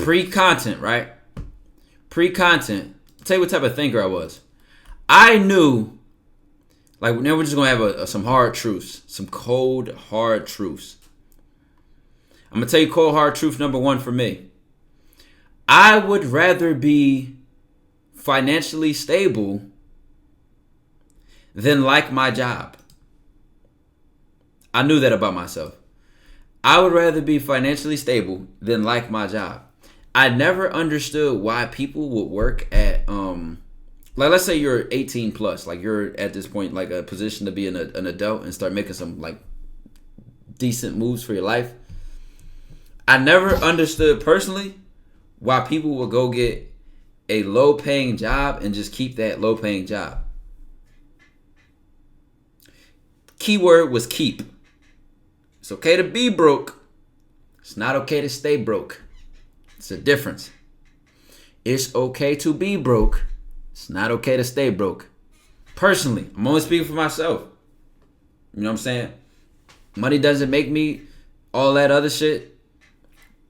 pre-content, right? Pre-content. I'll tell you what type of thinker I was. I knew, like, now we're just going to have some hard truths. Some cold, hard truths. I'm going to tell you cold, hard truth number one for me. I would rather be financially stable than like my job. I knew that about myself. I would rather be financially stable than like my job. I never understood why people would work at, like, let's say you're 18 plus, like you're at this point, like a position to be an adult and start making some like decent moves for your life. I never understood personally why people would go get a low paying job and just keep that low paying job. Keyword was keep. It's okay to be broke. It's not okay to stay broke. It's a difference. It's okay to be broke. It's not okay to stay broke. Personally, I'm only speaking for myself. You know what I'm saying? Money doesn't make me all that other shit.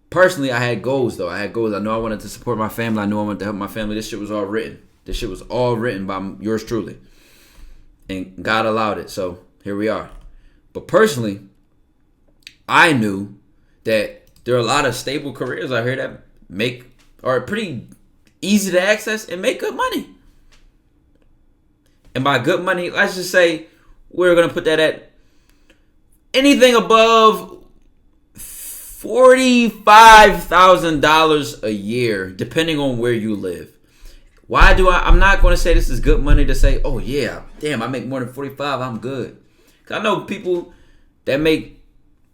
Personally, I had goals though. I know I wanted to support my family. I knew I wanted to help my family. This shit was all written. This shit was all written by yours truly. And God allowed it. So here we are. But personally, I knew that there are a lot of stable careers out here that are pretty easy to access and make good money. And by good money, let's just say we're going to put that at anything above $45,000 a year, depending on where you live. I'm not going to say this is good money to say, oh yeah, damn, I make more than 45, I'm good. Because I know people that make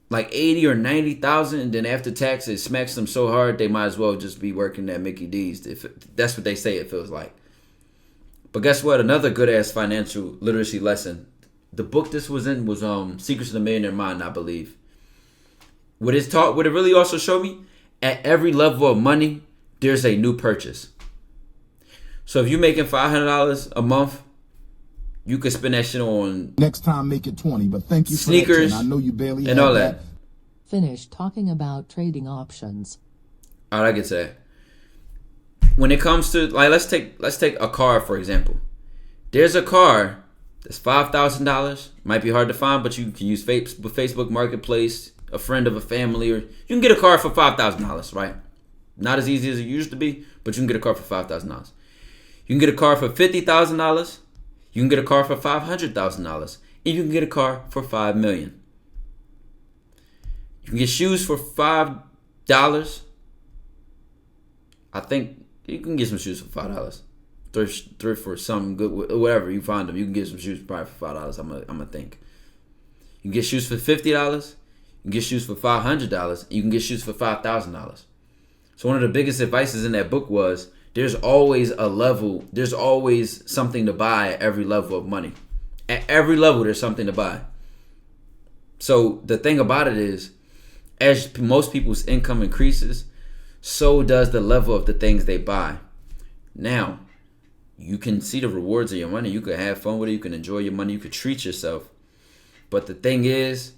like 80 or 90,000, and then after tax it smacks them so hard they might as well just be working at Mickey D's. If that's what they say it feels like. But guess what? Another good ass financial literacy lesson. The book this was in was Secrets of the Millionaire Mind, I believe. What it really also showed me, at every level of money, there's a new purchase. So if you're making $500 a month, you could spend that shit on next time make it 20, but thank you sneakers, for that, I know you barely and all that. Finish talking about trading options. All right, I get to that. When it comes to, like, let's take a car for example. There's a car that's $5,000. Might be hard to find, but you can use Facebook Marketplace, a friend of a family, or you can get a car for $5,000, right? Not as easy as it used to be, but you can get a car for $5,000. You can get a car for $50,000. You can get a car for $500,000. And you can get a car for $5 million. You can get shoes for $5. I think you can get some shoes for $5. Thrift for something good, whatever you find them. You can get some shoes probably for $5. I'm gonna think. You can get shoes for $50. You can get shoes for $500. You can get shoes for $5,000. So one of the biggest advices in that book was, there's always a level. There's always something to buy at every level of money. At every level, there's something to buy. So the thing about it is, as most people's income increases, so does the level of the things they buy. Now, you can see the rewards of your money. You can have fun with it. You can enjoy your money. You can treat yourself. But the thing is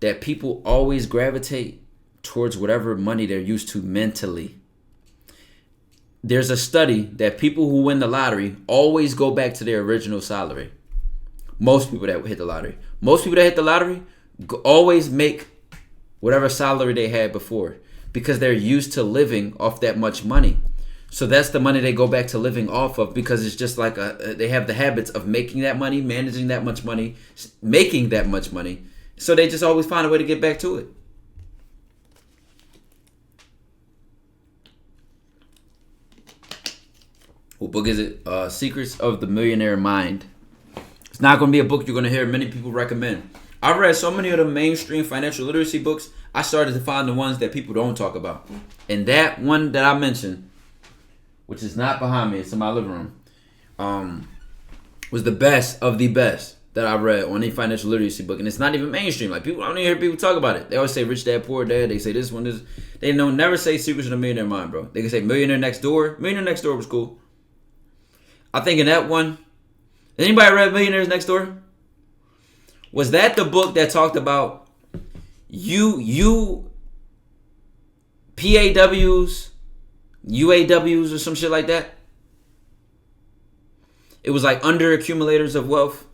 that people always gravitate towards whatever money they're used to mentally. There's a study that people who win the lottery always go back to their original salary. Most people that hit the lottery. Most people that hit the lottery always make whatever salary they had before, because they're used to living off that much money. So that's the money they go back to living off of, because it's just like they have the habits of making that money, managing that much money, making that much money. So they just always find a way to get back to it. What book is it? Secrets of the Millionaire Mind. It's not going to be a book you're going to hear many people recommend. I've read so many of the mainstream financial literacy books, I started to find the ones that people don't talk about. And that one that I mentioned, which is not behind me, it's in my living room, was the best of the best that I read on any financial literacy book. And it's not even mainstream. Like, people, I don't even hear people talk about it. They always say Rich Dad, Poor Dad. They say this one, this. They don't never say Secrets of the Millionaire Mind, bro. They can say Millionaire Next Door. Millionaire Next Door was cool. I think in that one, anybody read Millionaires Next Door? Was that the book that talked about PAWs UAWs or some shit like that. It was like under accumulators of wealth,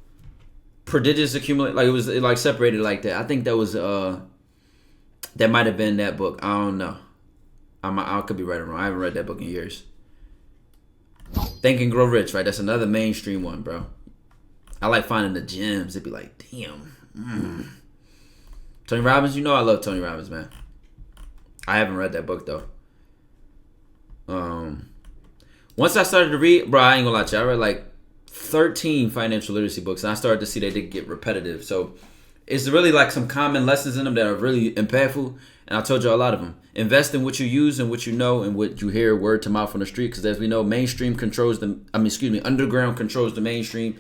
prodigious accumulate. Like it like separated like that. I think that was that might have been that book. I don't know. I could be right or wrong. I haven't read that book in years. Think and Grow Rich, right? That's another mainstream one, bro. I like finding the gems. It'd be like, damn. Tony Robbins, you know I love Tony Robbins, man. I haven't read that book though. Once I started to read, bro, I ain't gonna lie to you. I read like 13 financial literacy books, and I started to see they did get repetitive. So it's really like some common lessons in them that are really impactful. And I told you a lot of them. Invest in what you use and what you know and what you hear word to mouth on the street. Because as we know, underground controls the mainstream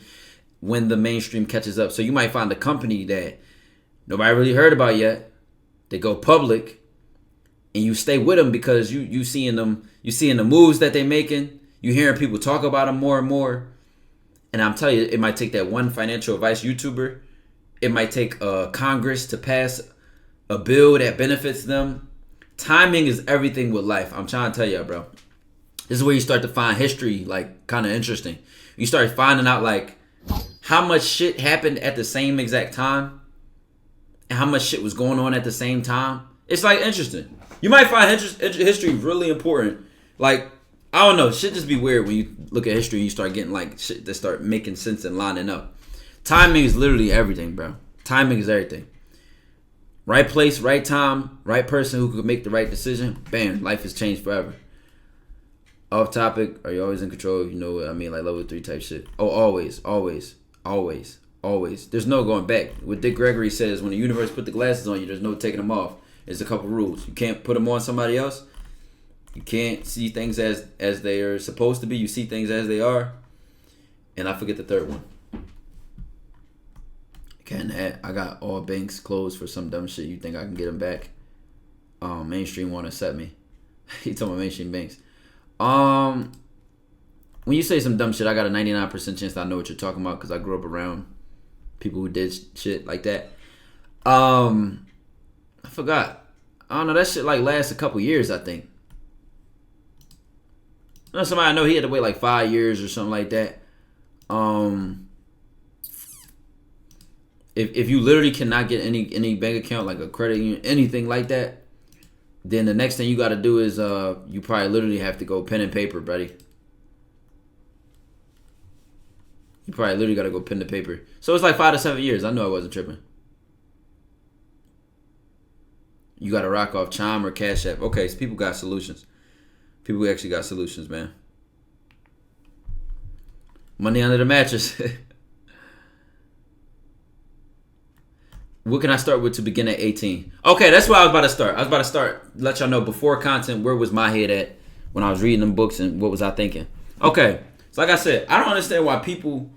when the mainstream catches up. So you might find a company that nobody really heard about yet. They go public, and you stay with them because you seeing the moves that they making. You hearing people talk about them more and more. And I'm telling you, it might take that one financial advice YouTuber. It might take Congress to pass a bill that benefits them. Timing is everything with life. I'm trying to tell you, bro. This is where you start to find history, like, kind of interesting. You start finding out, like, how much shit happened at the same exact time and how much shit was going on at the same time. It's, like, interesting. You might find history really important. Like, I don't know. Shit just be weird when you look at history and you start getting, like, shit that start making sense and lining up. Timing is literally everything, bro. Timing is everything. Right place, right time, right person who could make the right decision. Bam, life has changed forever. Off topic, are you always in control? You know what I mean? Like level 3 type shit. Oh, always. There's no going back. What Dick Gregory says, when the universe put the glasses on you, there's no taking them off. There's a couple rules. You can't put them on somebody else. You can't see things as they are supposed to be. You see things as they are. And I forget the third one. I got all banks closed for some dumb shit. You think I can get them back? Mainstream want to set me. He told me mainstream banks. When you say some dumb shit, I got a 99% chance that I know what you're talking about because I grew up around people who did shit like that. I forgot. I don't know. That shit like lasts a couple years, I think. Somebody I know, he had to wait like 5 years or something like that. If you literally cannot get any bank account, like a credit union, anything like that, then the next thing you got to do is you probably literally have to go pen and paper, buddy. You probably literally got to go pen to paper. So it's like 5 to 7 years. I know I wasn't tripping. You got to rock off Chime or Cash App. Okay, so people got solutions. People actually got solutions, man. Money under the mattress. What can I start with to begin at 18? Okay, that's where I was about to start. I was about to start, let y'all know before content, where was my head at when I was reading them books and what was I thinking? Okay, so like I said, I don't understand why people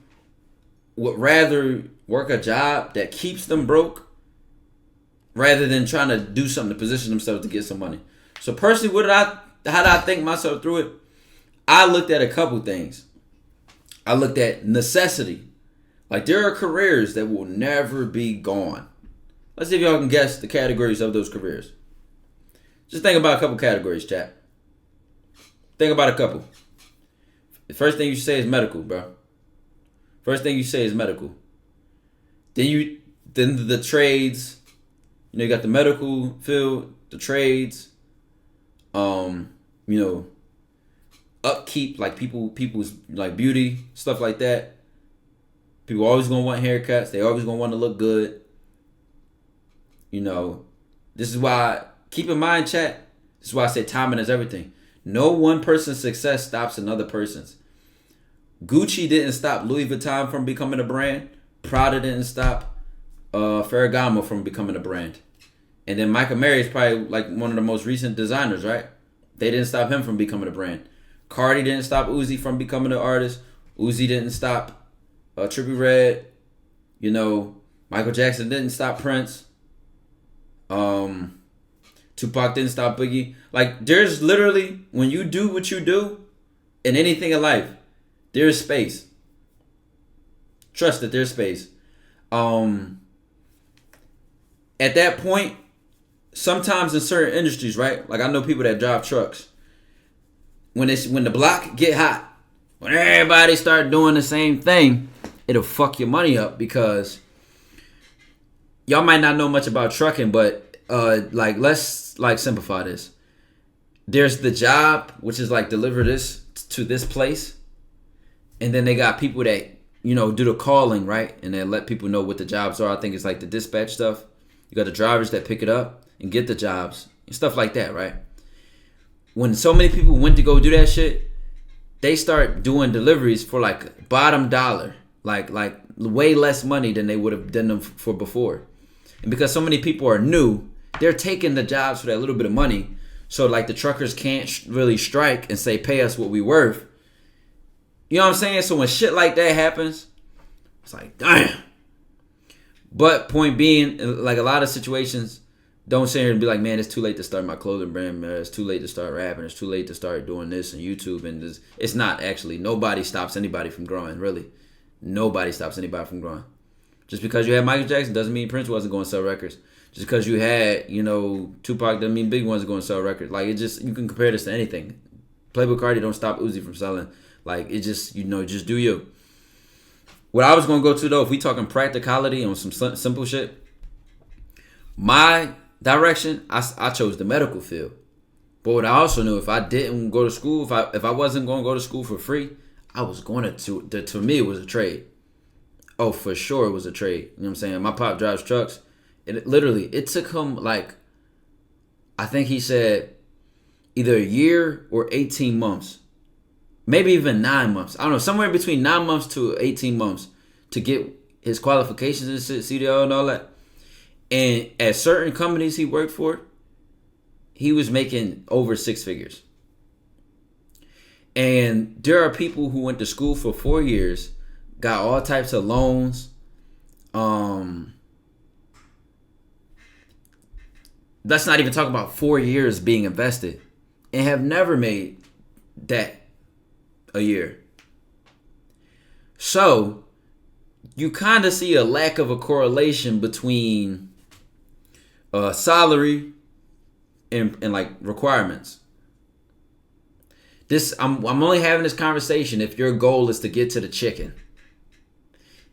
would rather work a job that keeps them broke rather than trying to do something to position themselves to get some money. So personally, how did I think myself through it? I looked at a couple things. I looked at necessity. Like there are careers that will never be gone. Let's see if y'all can guess the categories of those careers. Just think about a couple categories, chat. Think about a couple. The first thing you say is medical, bro. First thing you say is medical. Then the trades. You know, you got the medical field, the trades. Upkeep, like people's like beauty, stuff like that. People always gonna want haircuts. They always gonna want to look good. You know, this is why, keep in mind, chat, this is why I say timing is everything. No one person's success stops another person's. Gucci didn't stop Louis Vuitton from becoming a brand. Prada didn't stop Ferragamo from becoming a brand. And then Michael Mary is probably like one of the most recent designers, right? They didn't stop him from becoming a brand. Cardi didn't stop Uzi from becoming an artist. Uzi didn't stop Trippie Redd. You know, Michael Jackson didn't stop Prince. Tupac didn't stop Biggie. Like, there's literally, when you do what you do in anything in life, there's space. Trust that there's space. At that point, sometimes in certain industries, right? Like, I know people that drive trucks. when the block get hot, when everybody start doing the same thing, it'll fuck your money up because y'all might not know much about trucking, but like let's like simplify this. There's the job, which is like deliver this to this place, and then they got people that do the calling, right, and they let people know what the jobs are. I think it's like the dispatch stuff. You got the drivers that pick it up and get the jobs and stuff like that, right? When so many people went to go do that shit, they start doing deliveries for like bottom dollar, like way less money than they would have done them for before. And because so many people are new, they're taking the jobs for that little bit of money. So like the truckers can't really strike and say, pay us what we worth. You know what I'm saying? So when shit like that happens, it's like, damn. But point being, like a lot of situations, don't sit here and be like, man, it's too late to start my clothing brand, man. It's too late to start rapping. It's too late to start doing this on YouTube. And this. It's not actually. Nobody stops anybody from growing, really. Nobody stops anybody from growing. Just because you had Michael Jackson doesn't mean Prince wasn't going to sell records. Just because you had, Tupac doesn't mean Big wasn't going to sell records. Like, it just, you can compare this to anything. Playboy Cardi don't stop Uzi from selling. Like, it just, just do you. What I was going to go to, though, if we talking practicality on some simple shit, my direction, I chose the medical field. But what I also knew, if I didn't go to school, if I wasn't going to go to school for free, I was going to me, it was a trade. Oh, for sure it was a trade. You know what I'm saying? My pop drives trucks. It took him like, I think he said either a year or 18 months. Maybe even 9 months. I don't know, somewhere between 9 months to 18 months to get his qualifications and CDL and all that. And at certain companies he worked for, he was making over 6 figures. And there are people who went to school for 4 years, got all types of loans. Let's not even talk about 4 years being invested and have never made that a year. So you kind of see a lack of a correlation between salary and like requirements. I'm only having this conversation if your goal is to get to the chicken.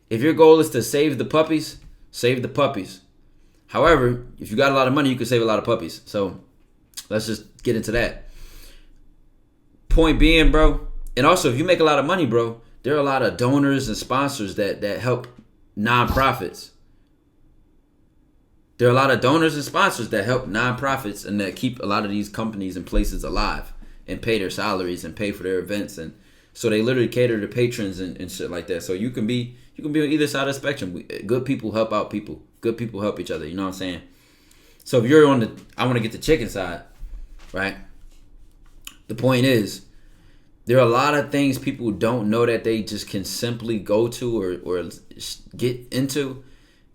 If your goal is to save the puppies, save the puppies. However, if you got a lot of money, you can save a lot of puppies. So let's just get into that. Point being, bro, and also if you make a lot of money, bro, there are a lot of donors and sponsors that help nonprofits. There are a lot of donors and sponsors that help nonprofits and that keep a lot of these companies and places alive and pay their salaries and pay for their events. And so they literally cater to patrons and shit like that. So you can be on either side of the spectrum. Good people help out people. Good people help each other. You know what I'm saying? So if you're on I want to get the chicken side, right? The point is, there are a lot of things people don't know that they just can simply go to or get into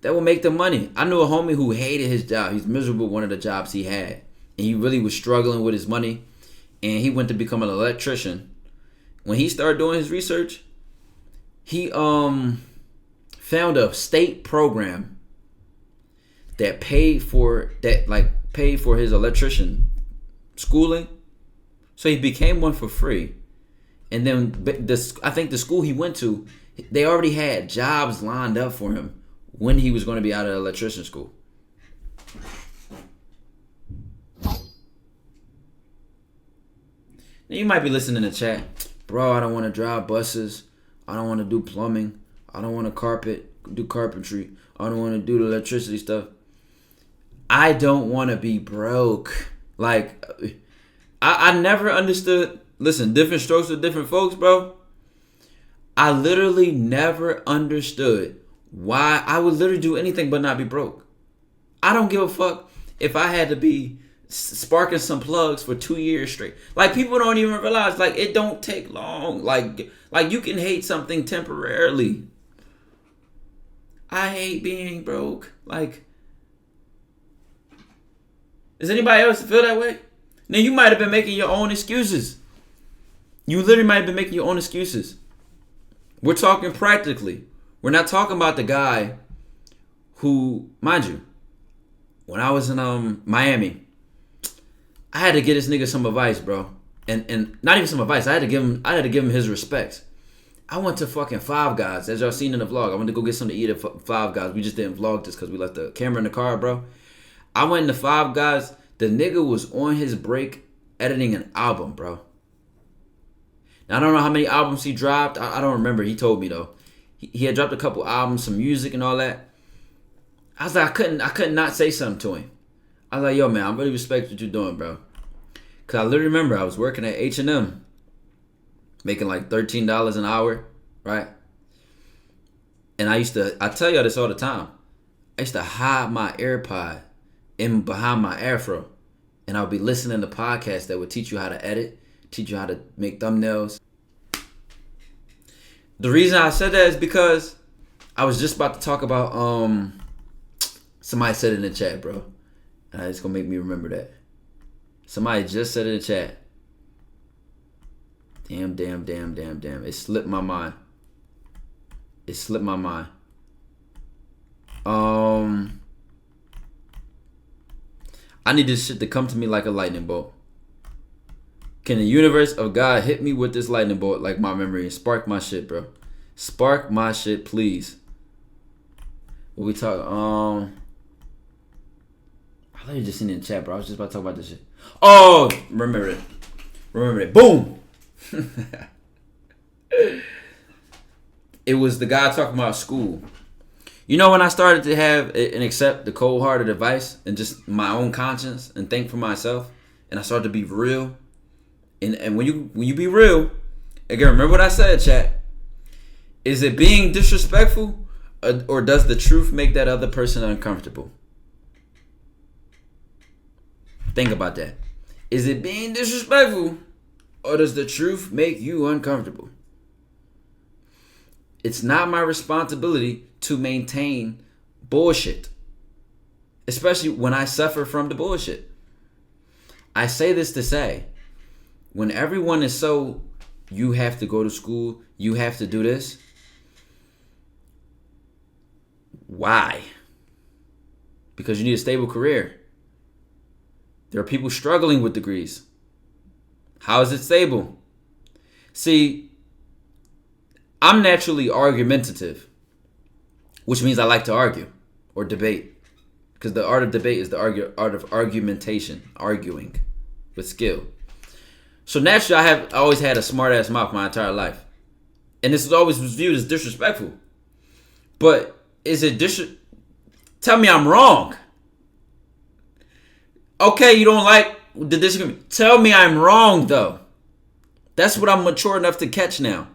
that will make them money. I knew a homie who hated his job. He's miserable with one of the jobs he had. And he really was struggling with his money. And he went to become an electrician. When he started doing his research, he found a state program that paid for his electrician schooling. So he became one for free. And then I think the school he went to, they already had jobs lined up for him when he was going to be out of electrician school. Now you might be listening to chat, bro, I don't want to drive buses. I don't want to do plumbing. I don't want to do carpentry. I don't want to do the electricity stuff. I don't want to be broke. Like, I never understood. Listen, different strokes for different folks, bro. I literally never understood why I would literally do anything but not be broke. I don't give a fuck if I had to be sparking some plugs for 2 years straight. Like, people don't even realize, like, it don't take long. Like you can hate something temporarily. I hate being broke. Like, does anybody else feel that way? Now, you might have been making your own excuses. You literally might have been making your own excuses. We're talking practically. We're not talking about the guy who, mind you, when I was in Miami, I had to get this nigga some advice, bro. and not even some advice. I had to give him his respects. I went to fucking Five Guys, as y'all seen in the vlog. I went to go get something to eat at Five Guys. We just didn't vlog this because we left the camera in the car, bro. I went into Five Guys. The nigga was on his break editing an album, bro. Now, I don't know how many albums he dropped. I don't remember. He told me, though. He had dropped a couple albums, some music and all that. I was like, I couldn't not say something to him. I was like, yo, man, I really respect what you're doing, bro. Because I literally remember I was working at H&M. Making like $13 an hour, right? And I tell y'all this all the time. I used to hide my AirPod in behind my afro. And I would be listening to podcasts that would teach you how to edit, teach you how to make thumbnails. The reason I said that is because I was just about to talk about, somebody said it in the chat, bro. And it's going to make me remember that. Somebody just said it in the chat. Damn. It slipped my mind. I need this shit to come to me like a lightning bolt. Can the universe of God hit me with this lightning bolt like my memory and spark my shit, bro? Spark my shit, please. What we talk? I thought you just seen it in the chat, bro. I was just about to talk about this shit. Oh, remember it. Boom. It was the guy talking about school. You know, when I started to have and accept the cold-hearted advice and just my own conscience and think for myself, and I started to be real. And when you be real, again, remember what I said, chat. Is it being disrespectful, or does the truth make that other person uncomfortable? Think about that. Is it being disrespectful, or does the truth make you uncomfortable? It's not my responsibility to maintain bullshit, especially when I suffer from the bullshit. I say this to say, when everyone is so, you have to go to school, you have to do this. Why? Because you need a stable career. There are people struggling with degrees. How is it stable? See, I'm naturally argumentative, which means I like to argue or debate. Because the art of debate is the art of argumentation, arguing with skill. So naturally, I always had a smart ass mouth my entire life. And this was always viewed as disrespectful. But is it tell me I'm wrong. Okay, you don't like the disagreement. Tell me I'm wrong, though. That's what I'm mature enough to catch now.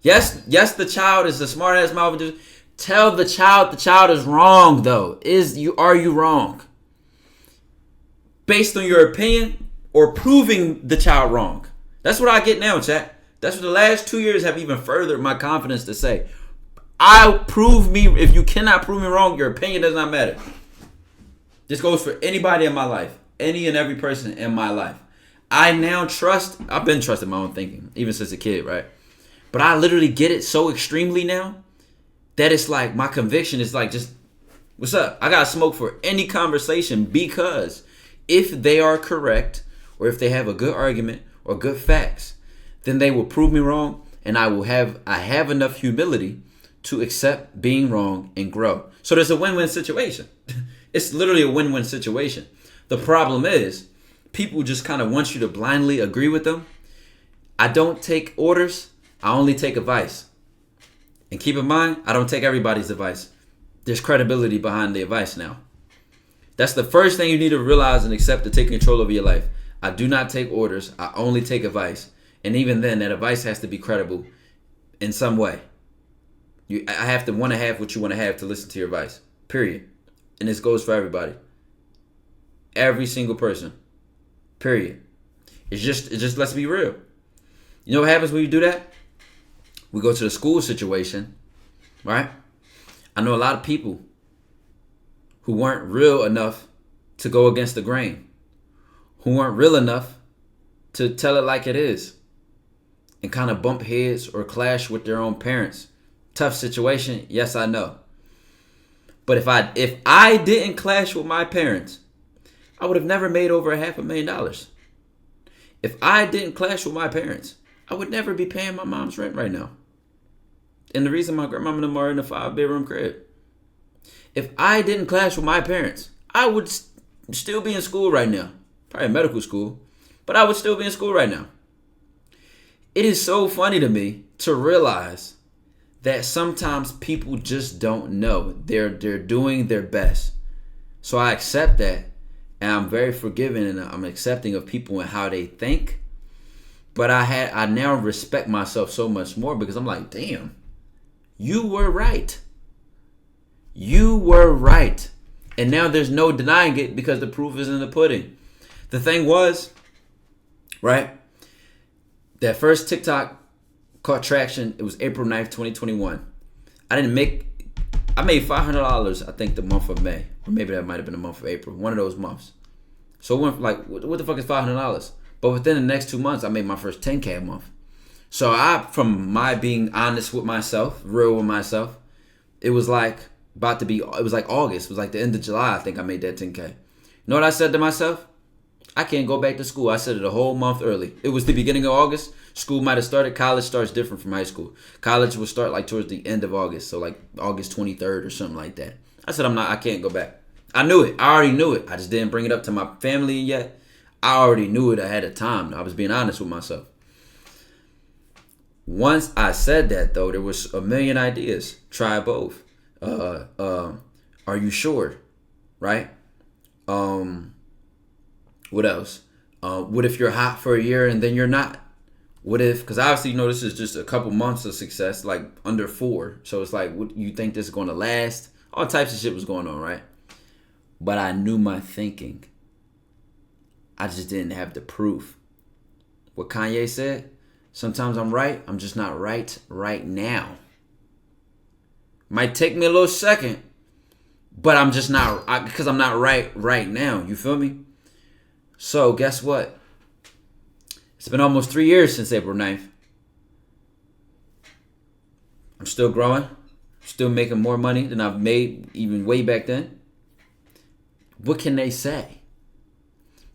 Yes, the child is a smart ass mouth. Tell the child is wrong, though. Are you wrong? Based on your opinion or proving the child wrong. That's what I get now, chat. That's what the last 2 years have even furthered my confidence to say. If you cannot prove me wrong, your opinion does not matter. This goes for anybody in my life. Any and every person in my life. I've been trusting my own thinking, even since a kid, right? But I literally get it so extremely now that it's like my conviction is like just, what's up? I got to smoke for any conversation, because if they are correct or if they have a good argument or good facts, then they will prove me wrong, and I have enough humility to accept being wrong and grow. So there's a win-win situation. It's literally a win-win situation. The problem is people just kind of want you to blindly agree with them. I don't take orders. I only take advice. And keep in mind, I don't take everybody's advice. There's credibility behind the advice now. That's the first thing you need to realize and accept to take control over your life. I do not take orders. I only take advice. And even then, that advice has to be credible in some way. I have to want to have what you want to have to listen to your advice. Period. And this goes for everybody. Every single person. Period. It's just let's be real. You know what happens when you do that? We go to the school situation, right? I know a lot of people who weren't real enough to go against the grain, who weren't real enough to tell it like it is, and kind of bump heads or clash with their own parents. Tough situation, yes, I know. But if I didn't clash with my parents, I would have never made over $500,000. If I didn't clash with my parents, I would never be paying my mom's rent right now. And the reason my grandmama and them are in a 5-bedroom crib. If I didn't clash with my parents, I would still be in school right now. Probably medical school. But I would still be in school right now. It is so funny to me to realize that sometimes people just don't know. They're doing their best. So I accept that. And I'm very forgiving and I'm accepting of people and how they think. But I now respect myself so much more because I'm like, damn, you were right. You were right. And now there's no denying it because the proof is in the pudding. The thing was, right, that first TikTok caught traction. It was April 9th, 2021. I made $500, I think, the month of May. Or maybe that might have been the month of April. One of those months. So it went like, what the fuck is $500? But within the next 2 months, I made my first 10K a month. So from my being honest with myself, real with myself, it was like it was like August. It was like the end of July, I think I made that 10K. You know what I said to myself? I can't go back to school. I said it a whole month early. It was the beginning of August. School might have started. College starts different from high school. College will start like towards the end of August. So like August 23rd or something like that. I said I can't go back. I knew it. I already knew it. I just didn't bring it up to my family yet. I already knew it ahead of time. I was being honest with myself. Once I said that, though, there was a million ideas. Try both. Are you sure? Right? What else? What if you're hot for a year and then you're not? What if, because obviously, this is just a couple months of success, like under 4. So it's like, what, you think this is going to last? All types of shit was going on, right? But I knew my thinking. I just didn't have the proof. What Kanye said, sometimes I'm right, I'm just not right now. Might take me a little second, but I'm just not, because I'm not right now. You feel me? So guess what? It's been almost 3 years since April 9th. I'm still growing. Still making more money than I've made even way back then. What can they say?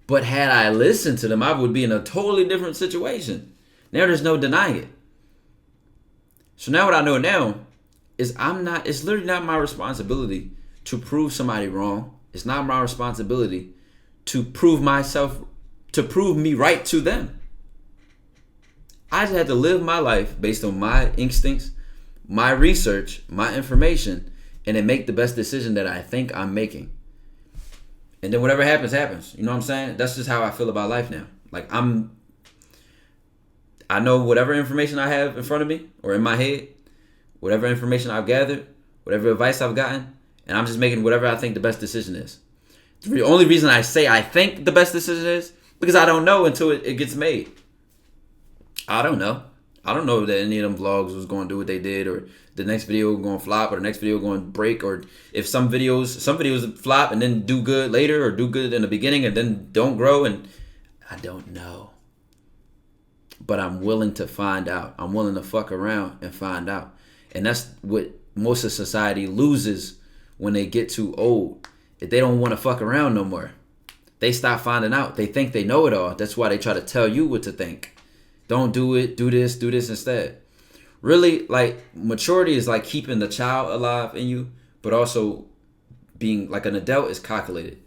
But had I listened to them, I would be in a totally different situation. Now there's no denying it. So now what I know now is it's literally not my responsibility to prove somebody wrong. It's not my responsibility to prove me right to them. I just had to live my life based on my instincts, my research, my information, and then make the best decision that I think I'm making. And then whatever happens, happens. You know what I'm saying? That's just how I feel about life now. Like I know whatever information I have in front of me or in my head, whatever information I've gathered, whatever advice I've gotten, and I'm just making whatever I think the best decision is. The only reason I say I think the best decision is because I don't know until it gets made. I don't know. I don't know that any of them vlogs was going to do what they did, or the next video going to flop, or the next video going to break, or if some videos flop and then do good later, or do good in the beginning and then don't grow, and I don't know. But I'm willing to find out. I'm willing to fuck around and find out. And that's what most of society loses when they get too old. If they don't want to fuck around no more, they stop finding out. They think they know it all. That's why they try to tell you what to think. Don't do it. Do this instead. Really, like, maturity is like keeping the child alive in you, but also being like an adult is calculated.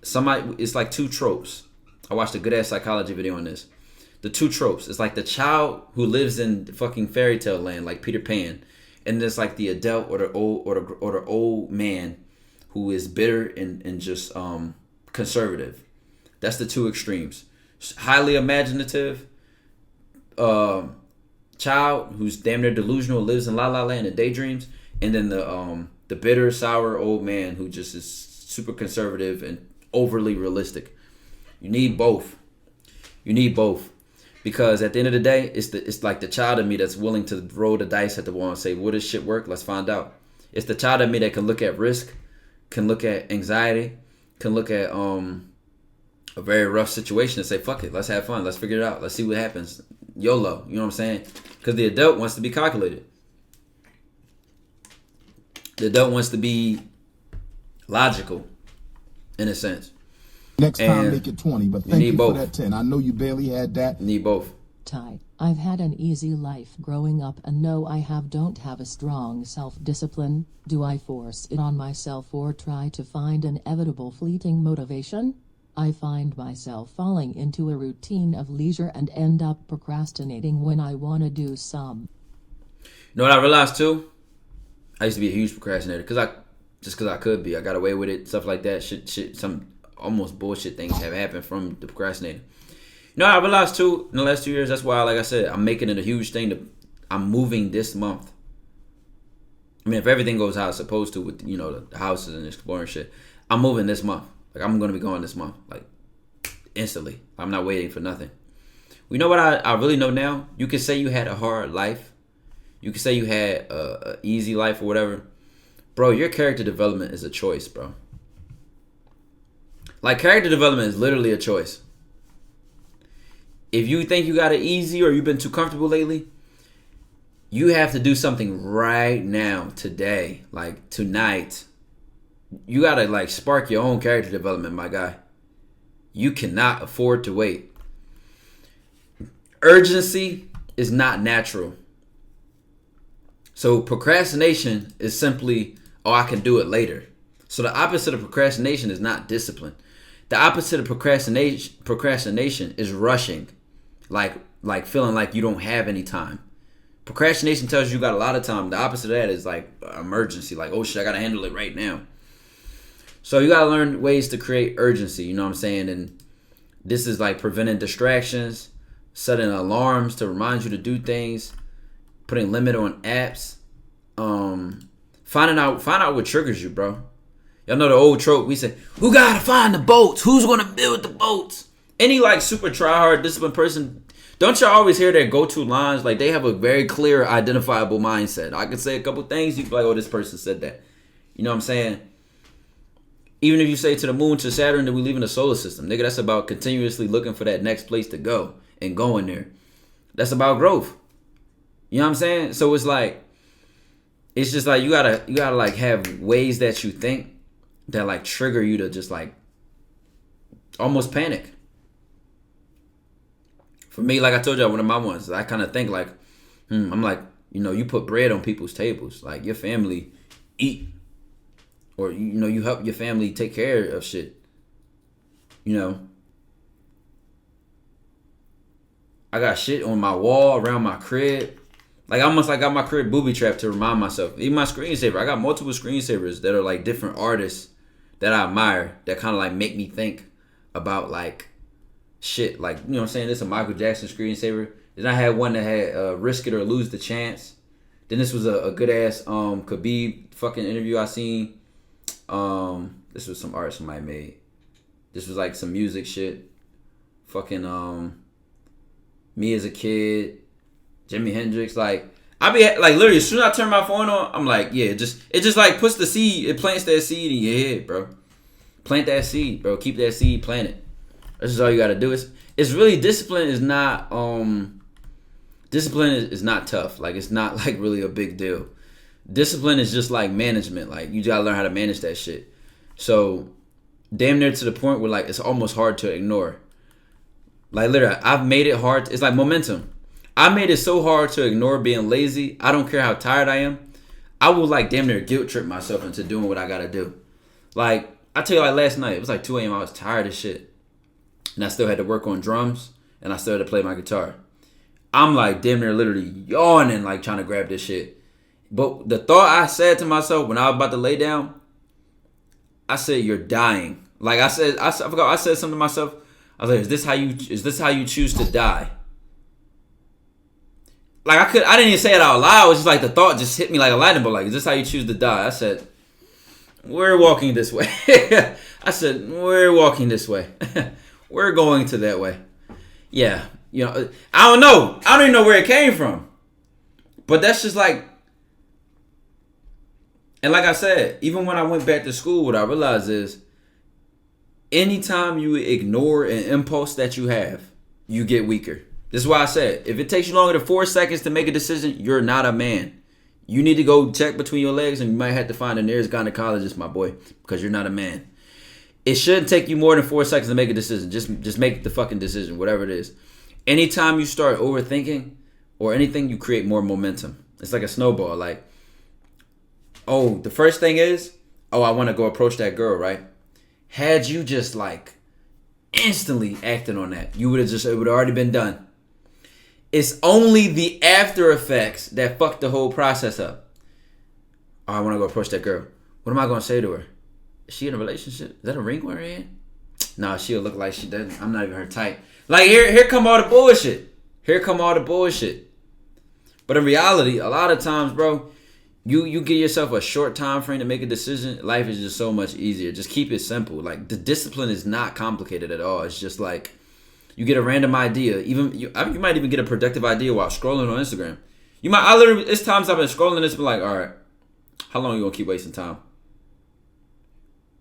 It's like 2 tropes. I watched a good ass psychology video on this. The 2 tropes. It's like the child who lives in fucking fairy tale land, like Peter Pan, and there's like the adult or the old man who is bitter and just conservative. That's the 2 extremes. Highly imaginative child who's damn near delusional, lives in la la land and daydreams, and then the bitter, sour old man who just is super conservative and overly realistic. You need both. Because at the end of the day, it's like the child in me that's willing to roll the dice at the wall and say, will this shit work? Let's find out. It's the child in me that can look at risk, can look at anxiety, can look at a very rough situation and say, fuck it, let's have fun, let's figure it out, let's see what happens. YOLO, you know what I'm saying? Because the adult wants to be calculated. The adult wants to be logical, in a sense. Next time, And make it 20, but you thank need you for both. that 10. I know you barely had that. Need both. Ty, I've had an easy life growing up and no I don't have a strong self-discipline. Do I force it on myself or try to find an inevitable fleeting motivation? I find myself falling into a routine of leisure and end up procrastinating when I want to do some. You know what I realized too? I used to be a huge procrastinator because I could be. I got away with it, stuff like that. Some almost bullshit things have happened from the procrastinating. You know what I realized too in the last 2 years? That's why, like I said, I'm making it a huge thing. I'm moving this month. I mean, if everything goes how it's supposed to with, the houses and exploring shit, I'm moving this month. Like, I'm going to be going this month. Like, instantly. I'm not waiting for nothing. You know what I really know now? You can say you had a hard life. You can say you had a easy life or whatever. Bro, your character development is a choice, bro. Like, character development is literally a choice. If you think you got it easy or you've been too comfortable lately, you have to do something right now, today, like tonight. You got to like spark your own character development, my guy. You cannot afford to wait. Urgency is not natural. So procrastination is simply, oh, I can do it later. So the opposite of procrastination is not discipline. The opposite of procrastination is rushing. Like feeling like you don't have any time. Procrastination tells you got a lot of time. The opposite of that is like emergency. Like, oh shit, I gotta handle it right now. So you gotta learn ways to create urgency, you know what I'm saying? And this is like preventing distractions, setting alarms to remind you to do things, putting limit on apps, find out what triggers you, bro. Y'all know the old trope. We say, who gotta find the boats? Who's gonna build the boats? Any like super try-hard, disciplined person, don't y'all always hear their go-to lines? Like, they have a very clear, identifiable mindset. I could say a couple things, you can be like, oh, this person said that. You know what I'm saying? Even if you say to the moon, to Saturn, that we live in the solar system. Nigga, that's about continuously looking for that next place to go and going there. That's about growth. You know what I'm saying? So it's like, it's just like you gotta like have ways that you think that like trigger you to just like almost panic. For me, like I told y'all, one of my ones, I kind of think like, I'm like, you put bread on people's tables. Like, your family eat. Or, you help your family take care of shit. I got shit on my wall, around my crib. Like, almost like I got my crib booby trapped to remind myself. Even my screensaver. I got multiple screensavers that are like different artists that I admire. That kind of like make me think about like shit. Like, you know what I'm saying? This is a Michael Jackson screensaver. Then I had one that had Risk It or Lose the Chance. Then this was a good ass Khabib fucking interview I seen. This was some art somebody made. This was like some music shit. Fucking Me as a Kid, Jimi Hendrix. Like, I be like literally as soon as I turn my phone on, I'm like, yeah, it just like puts the seed, it plants that seed in your head, bro. Plant that seed, bro. Keep that seed planted. That's just all you gotta do. It's really discipline is not discipline is not tough. Like, it's not like really a big deal. Discipline is just like management. Like, you gotta learn how to manage that shit. So damn near to the point where like it's almost hard to ignore. Like, literally, I've made it hard. It's like momentum. I made it so hard to ignore being lazy. I don't care how tired I am. I will like damn near guilt trip myself into doing what I gotta do. Like, I tell you, like last night, it was like 2 a.m. I was tired as shit. And I still had to work on drums. And I still had to play my guitar. I'm like damn near literally yawning, like trying to grab this shit. But the thought I said to myself when I was about to lay down, I said, you're dying. Like I said something to myself. I was like, is this how you choose to die? Like, I didn't even say it out loud. It was just like the thought just hit me like a lightning bolt. Like, is this how you choose to die? I said, we're walking this way. I said, we're walking this way. We're going to that way. Yeah. I don't know. I don't even know where it came from. But that's just like, and like I said, even when I went back to school, what I realized is anytime you ignore an impulse that you have, you get weaker. This is why I said, if it takes you longer than 4 seconds to make a decision, you're not a man. You need to go check between your legs and you might have to find the nearest gynecologist, my boy, because you're not a man. It shouldn't take you more than 4 seconds to make a decision. Just make the fucking decision, whatever it is. Anytime you start overthinking or anything, you create more momentum. It's like a snowball. Like, oh, the first thing is, oh, I want to go approach that girl, right? Had you just like instantly acted on that, it would have already been done. It's only the after effects that fuck the whole process up. Oh, I want to go approach that girl. What am I going to say to her? Is she in a relationship? Is that a ring we're in? Nah, she'll look like she doesn't. I'm not even her type. Like, here come all the bullshit. Here come all the bullshit. But in reality, a lot of times, bro, you give yourself a short time frame to make a decision. Life is just so much easier. Just keep it simple. Like, the discipline is not complicated at all. It's just like, you get a random idea. You might even get a productive idea while scrolling on Instagram. It's times I've been scrolling and it's been like, all right, how long are you gonna keep wasting time?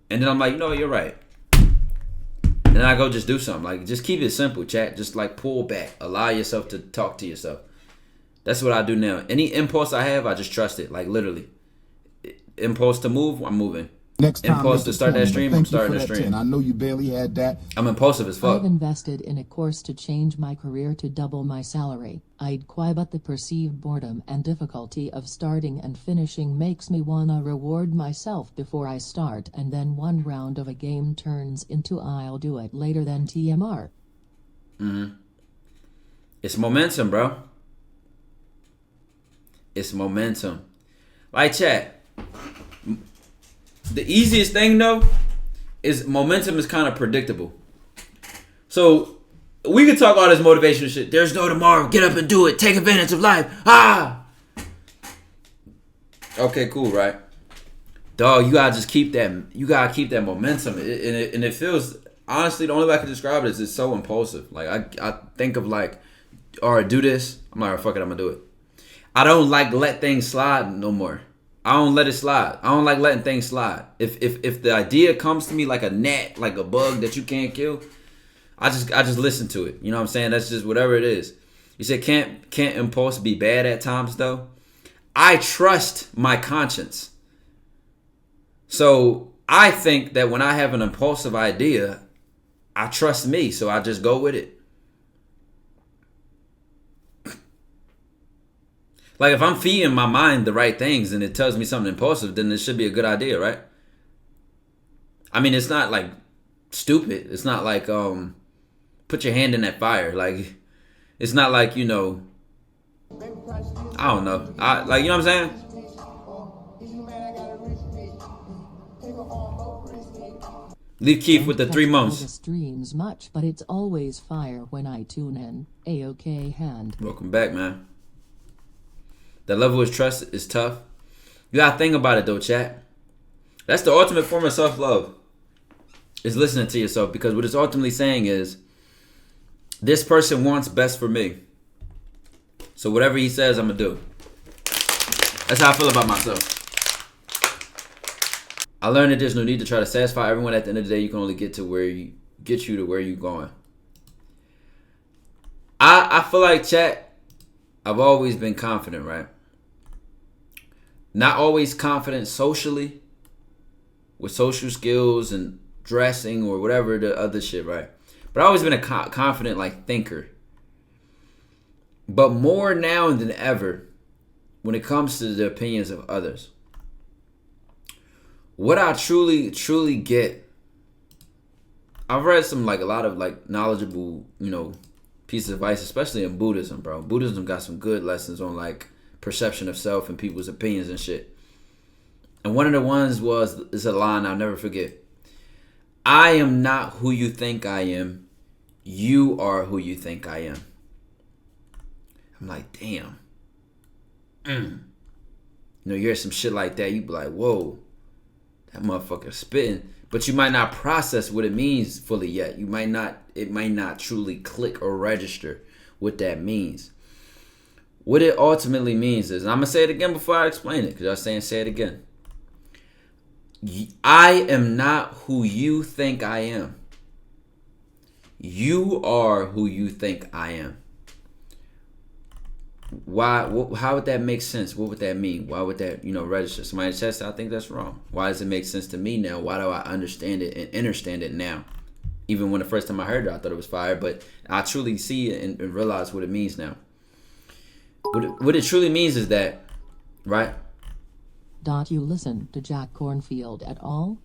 And then I'm like, no, you're right. And then I go just do something. Like, just keep it simple, chat. Just like pull back. Allow yourself to talk to yourself. That's what I do now. Any impulse I have, I just trust it. Like, literally. Impulse to move, I'm moving. Next time, impulse to start that stream, I'm starting the stream. 10. I know you barely had that. I'm impulsive as fuck. I've invested in a course to change my career to double my salary. I'd quit, but the perceived boredom and difficulty of starting and finishing makes me wanna reward myself before I start, and then one round of a game turns into I'll do it later than TMR. It's momentum, bro. It's momentum. Like, chat. The easiest thing, though, is momentum is kind of predictable. So, we could talk all this motivational shit. There's no tomorrow. Get up and do it. Take advantage of life. Ah! Okay, cool, right? Dog, you gotta just keep that. You gotta keep that momentum. And it feels, honestly, the only way I can describe it is it's so impulsive. Like, I think of like, all right, do this. I'm like, fuck it, I'm gonna do it. I don't like let things slide no more. I don't let it slide. I don't like letting things slide. If the idea comes to me like a gnat, like a bug that you can't kill, I just listen to it. You know what I'm saying? That's just whatever it is. You said can't impulse be bad at times though? I trust my conscience. So I think that when I have an impulsive idea, I trust me, so I just go with it. Like, if I'm feeding my mind the right things and it tells me something impulsive, then it should be a good idea, right? I mean, it's not like stupid. It's not like put your hand in that fire. Like, it's not like, you know, I don't know. Like, you know what I'm saying? Leave Keith with the 3 months. The streams much, but it's always fire when I tune in. A-OK hand. Welcome back, man. That level of trust is tough. You gotta think about it though, chat. That's the ultimate form of self-love. Is listening to yourself, because what it's ultimately saying is, this person wants best for me. So whatever he says, I'm gonna do. That's how I feel about myself. I learned that there's no need to try to satisfy everyone. At the end of the day, you can only get you to where you're going. I feel like, chat, I've always been confident, right? Not always confident socially, with social skills and dressing or whatever the other shit, right? But I've always been a confident, like, thinker. But more now than ever, when it comes to the opinions of others, what I truly, truly get, I've read a lot of, like, knowledgeable, you know, pieces of advice, especially in Buddhism, bro. Buddhism got some good lessons on, like, perception of self and people's opinions and shit. And one of the ones is a line I'll never forget. I am not who you think I am. You are who you think I am. I'm like, damn. You know, you hear some shit like that, you be like, whoa, that motherfucker spitting. But you might not process what it means fully yet. It might not truly click or register what that means. What it ultimately means is, and I'm going to say it again before I explain it, because I was saying say it again. I am not who you think I am. You are who you think I am. How would that make sense? What would that mean? Why would that, register? Somebody says, I think that's wrong. Why does it make sense to me now? Why do I understand it and understand it now? Even when the first time I heard it, I thought it was fire, but I truly see it and realize what it means now. What it truly means is that, right? You listen to Jack Cornfield at all?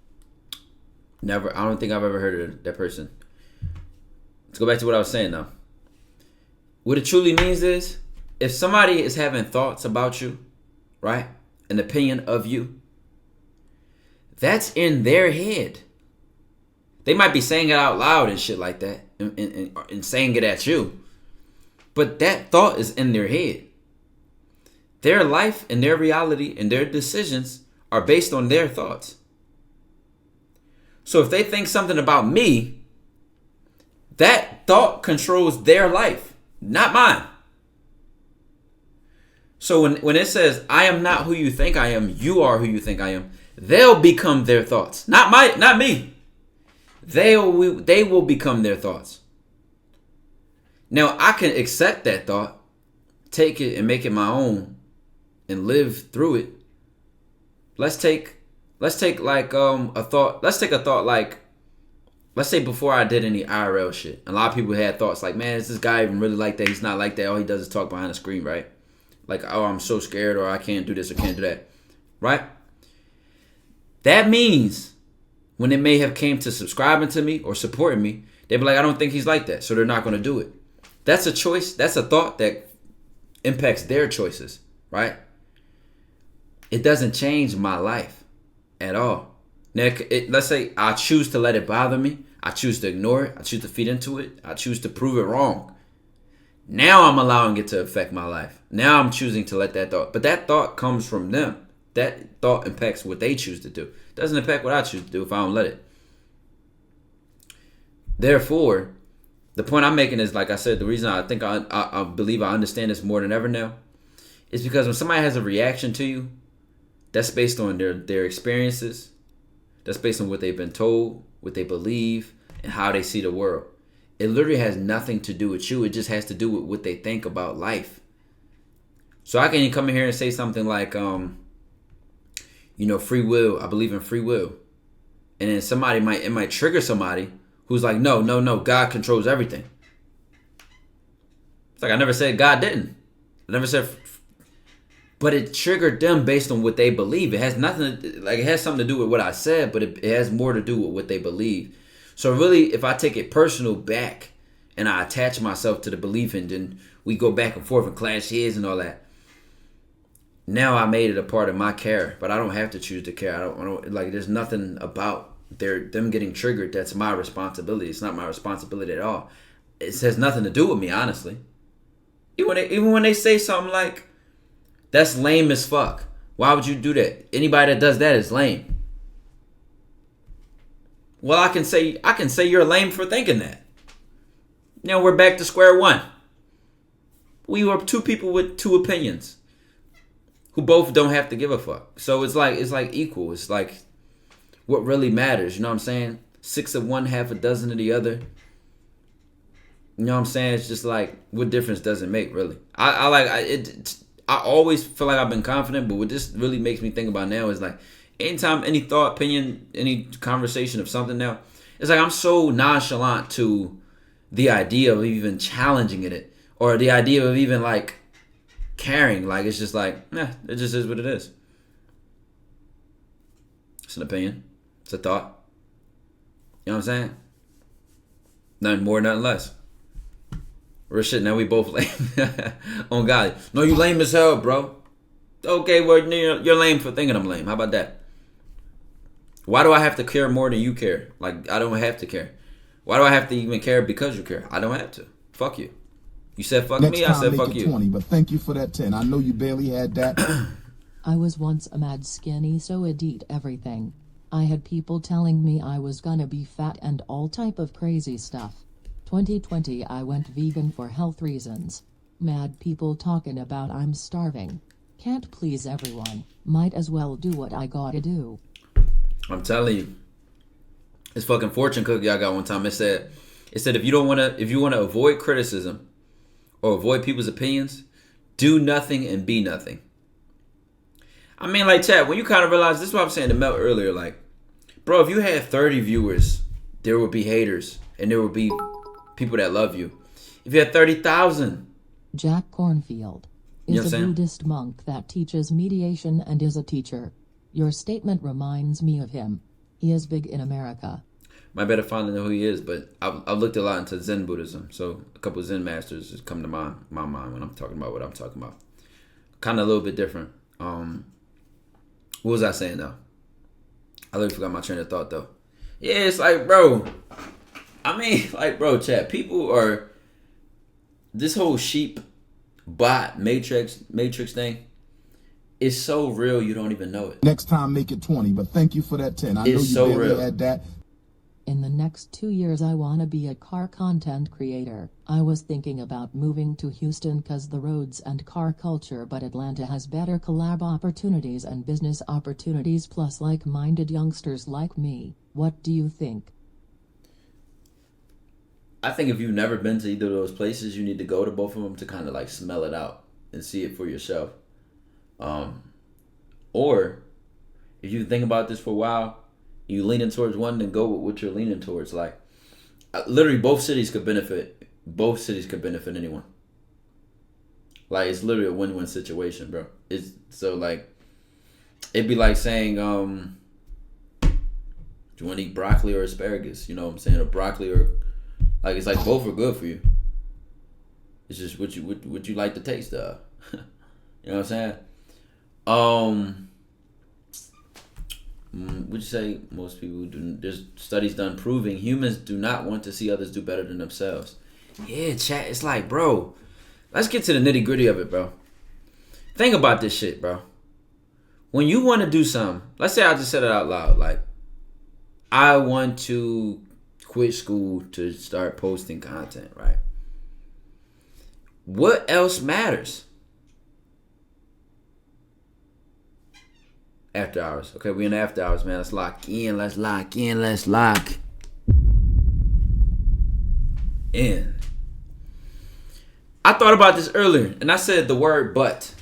Never. I don't think I've ever heard of that person. Let's go back to what I was saying though. What it truly means is, if somebody is having thoughts about you, right? An opinion of you, that's in their head. They might be saying it out loud and shit like that and saying it at you. But that thought is in their head. Their life and their reality and their decisions are based on their thoughts. So if they think something about me, that thought controls their life, not mine. So when it says, I am not who you think I am, you are who you think I am, they'll become their thoughts. Not me. They will become their thoughts. Now I can accept that thought, take it and make it my own, and live through it. Let's take like a thought. Let's take a thought like, let's say before I did any IRL shit. A lot of people had thoughts like, man, is this guy even really like that? He's not like that. All he does is talk behind the screen, right? Like, oh, I'm so scared, or I can't do this or can't do that, right? That means when they may have came to subscribing to me or supporting me, they'd be like, I don't think he's like that, so they're not going to do it. That's a choice. That's a thought that impacts their choices, right? It doesn't change my life at all. Now, let's say I choose to let it bother me. I choose to ignore it. I choose to feed into it. I choose to prove it wrong. Now I'm allowing it to affect my life. Now I'm choosing to let that thought. But that thought comes from them. That thought impacts what they choose to do. It doesn't impact what I choose to do if I don't let it. Therefore, the point I'm making is, like I said, the reason I think I believe I understand this more than ever now is because when somebody has a reaction to you, that's based on their experiences. That's based on what they've been told, what they believe, and how they see the world. It literally has nothing to do with you. It just has to do with what they think about life. So I can come in here and say something like, free will. I believe in free will. And then it might trigger somebody who's like, no, God controls everything. It's like, I never said God didn't. I never said, but it triggered them based on what they believe. It has it has something to do with what I said, but it has more to do with what they believe. So really, if I take it personal back and I attach myself to the belief, and then we go back and forth and clash heads and all that, now I made it a part of my care, but I don't have to choose to care. I don't like. There's nothing about them getting triggered that's my responsibility. It's not my responsibility at all. It has nothing to do with me, honestly. Even when they say something like, "That's lame as fuck," why would you do that? Anybody that does that is lame. Well, I can say you're lame for thinking that. Now we're back to square one. We were two people with two opinions who both don't have to give a fuck. So it's like equal. It's like what really matters. You know what I'm saying? 6 of one, half a dozen of the other. You know what I'm saying? It's just like, what difference does it make, really? I always feel like I've been confident, but what this really makes me think about now is like, anytime, any thought, opinion, any conversation of something now, it's like I'm so nonchalant to the idea of even challenging it, or the idea of even like caring. Like, it's just like, it just is what it is. It's an opinion. It's a thought. You know what I'm saying? Nothing more, nothing less. Real shit, now we both lame. On God. No, you lame as hell, bro. Okay, well, you're lame for thinking I'm lame. How about that? Why do I have to care more than you care? Like, I don't have to care. Why do I have to even care because you care? I don't have to. Fuck you. You said fuck Next me, time I said make fuck it you. 20, but thank you for that 10. I know you barely had that. I was once a mad skinny, so I'd eat everything. I had people telling me I was gonna be fat and all type of crazy stuff. 2020 I went vegan for health reasons. Mad people talking about I'm starving. Can't please everyone. Might as well do what I gotta do. I'm telling you. This fucking fortune cookie I got one time, it said if you want to avoid criticism or avoid people's opinions, do nothing and be nothing. I mean, like, chat, when you kind of realize, this is what I'm saying to Mel earlier, like, bro, if you had 30 viewers, there would be haters and there would be people that love you. If you had 30,000. Jack Cornfield You know is what a I'm saying? Buddhist monk that teaches mediation and is a teacher. Your statement reminds me of him. He is big in America. Might better find out who he is, but I've looked a lot into Zen Buddhism, so a couple of Zen masters just come to my mind when I'm talking about what I'm talking about. Kind of a little bit different. What was I saying though? I literally forgot my train of thought though. Yeah, it's like, bro. I mean, like, bro, chat. People are this whole sheep bot matrix thing is so real you don't even know it. Next time, make it 20. But thank you for that 10. I know you so barely real. had that. In the next 2 years I want to be a car content creator. I was thinking about moving to Houston cause the roads and car culture, but Atlanta has better collab opportunities and business opportunities plus like-minded youngsters like me. What do you think? I think if you've never been to either of those places, you need to go to both of them to kind of like smell it out and see it for yourself. Or if you think about this for a while, you leaning towards one, then go with what you're leaning towards. Like, literally, both cities could benefit. Both cities could benefit anyone. Like, it's literally a win-win situation, bro. It's so like, it'd be like saying, do you want to eat broccoli or asparagus? You know what I'm saying? Or broccoli or like, it's like both are good for you. It's just what you like the taste of. You know what I'm saying? Would you say most people do? There's studies done proving humans do not want to see others do better than themselves. Yeah, chat. It's like, bro, let's get to the nitty gritty of it, bro. Think about this shit, bro. When you want to do something, let's say I just said it out loud, like, I want to quit school to start posting content, right? What else matters? After hours. Okay, we in after hours, man. Let's lock in. Let's lock in. Let's lock in. I thought about this earlier, and I said the word but.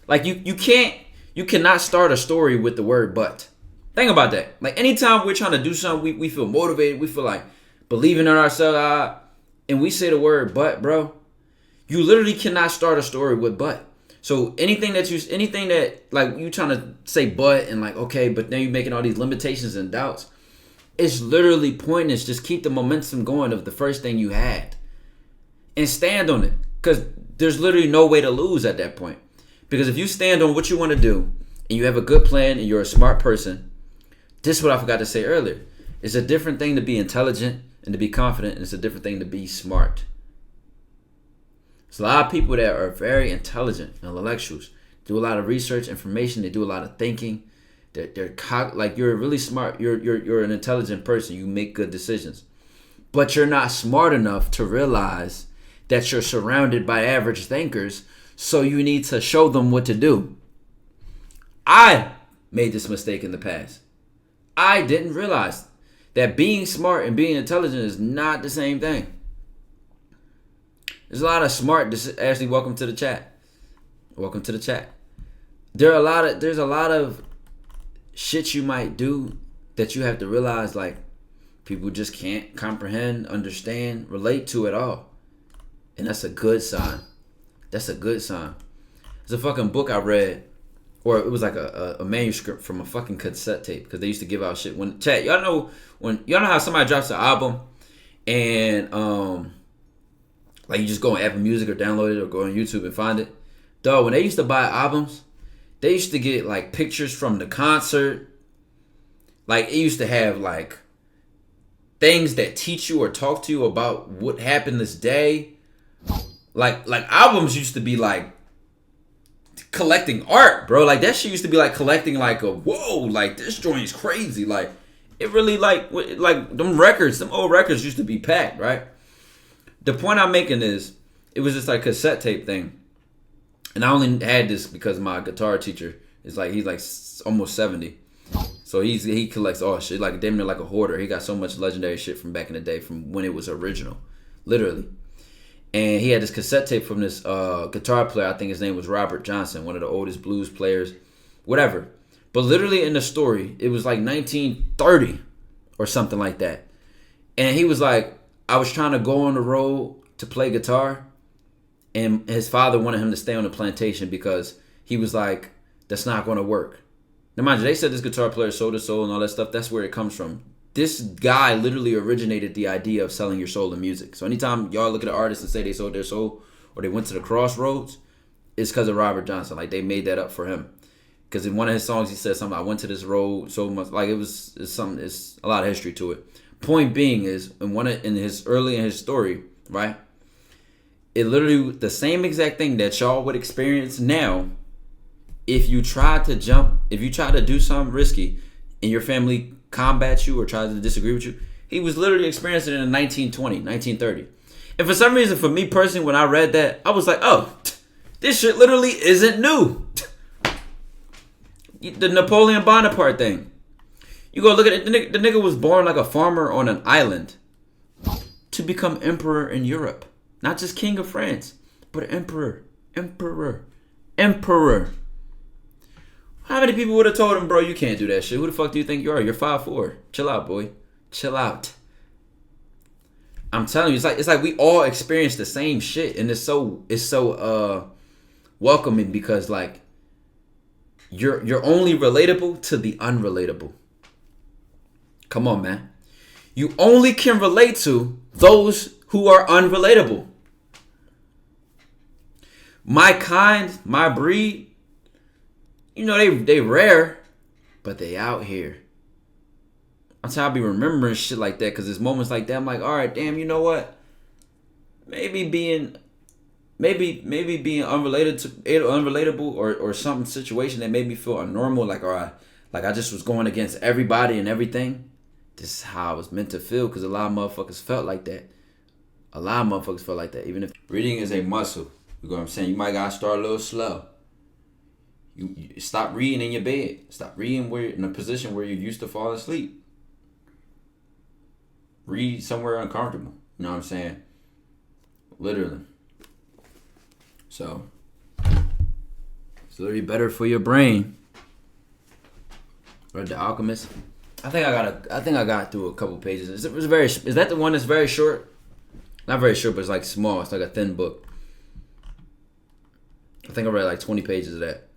Like, you cannot start a story with the word but. Think about that. Like, anytime we're trying to do something, we feel motivated, we feel like believing in ourselves, and we say the word but, bro, you literally cannot start a story with but. So anything that like you trying to say but and like, okay, but then you're making all these limitations and doubts, it's literally pointless. Just keep the momentum going of the first thing you had and stand on it, because there's literally no way to lose at that point. Because if you stand on what you want to do and you have a good plan and you're a smart person, this is what I forgot to say earlier. It's a different thing to be intelligent and to be confident, and it's a different thing to be smart. There's a lot of people that are very intelligent and intellectuals, do a lot of research, information. They do a lot of thinking. They're like, you're really smart. You're an intelligent person. You make good decisions, but you're not smart enough to realize that you're surrounded by average thinkers. So you need to show them what to do. I made this mistake in the past. I didn't realize that being smart and being intelligent is not the same thing. There's a lot of smart. Ashley, welcome to the chat. Welcome to the chat. There's a lot of shit you might do that you have to realize, like, people just can't comprehend, understand, relate to at all. And that's a good sign. That's a good sign. There's a fucking book I read, or it was like a manuscript from a fucking cassette tape, because they used to give out shit. When chat, y'all know how somebody drops an album and like, you just go on Apple Music or download it or go on YouTube and find it. Dog, when they used to buy albums, they used to get like pictures from the concert. Like, it used to have like things that teach you or talk to you about what happened this day. Like albums used to be like collecting art, bro. Like, that shit used to be like collecting like a, whoa, like, this joint's crazy. Like, it really like them old records used to be packed, right? The point I'm making is, it was just like a cassette tape thing. And I only had this because my guitar teacher is like, he's like almost 70. So he collects all shit, like damn near like a hoarder. He got so much legendary shit from back in the day, from when it was original, literally. And he had this cassette tape from this guitar player. I think his name was Robert Johnson, one of the oldest blues players, whatever. But literally in the story, it was like 1930 or something like that. And he was like, I was trying to go on the road to play guitar, and his father wanted him to stay on the plantation because he was like, that's not going to work. Now, mind you, they said this guitar player sold his soul and all that stuff. That's where it comes from. This guy literally originated the idea of selling your soul in music. So anytime y'all look at an artist and say they sold their soul or they went to the crossroads, it's because of Robert Johnson. Like, they made that up for him. Because in one of his songs, he said something, I went to this road so much. Like, it's a lot of history to it. Point being is, in his story, right? It literally, the same exact thing that y'all would experience now, if you try to do something risky and your family combats you or tries to disagree with you, he was literally experiencing it in 1920, 1930. And for some reason, for me personally, when I read that, I was like, oh, this shit literally isn't new. The Napoleon Bonaparte thing. You go look at it, the nigga was born like a farmer on an island to become emperor in Europe. Not just king of France, but emperor. How many people would have told him, bro, you can't do that shit? Who the fuck do you think you are? You're 5'4". Chill out, boy. Chill out. I'm telling you, it's like we all experience the same shit, and it's so welcoming because like you're only relatable to the unrelatable. Come on, man. You only can relate to those who are unrelatable. My kind, my breed, you know, they rare, but they out here. That's how I be remembering shit like that, because there's moments like that. I'm like, all right, damn, you know what? Maybe being unrelatable or some situation that made me feel abnormal, like, all right, like I just was going against everybody and everything. This is how I was meant to feel, because a lot of motherfuckers felt like that. Even if reading is a muscle, you know what I'm saying? You might gotta start a little slow. You stop reading in your bed. Stop reading where in a position where you used to fall asleep. Read somewhere uncomfortable. You know what I'm saying? Literally. So it's literally better for your brain. Read The Alchemist. I think I got through a couple pages. Is that the one that's very short? Not very short, but it's like small. It's like a thin book. I think I read like 20 pages of that.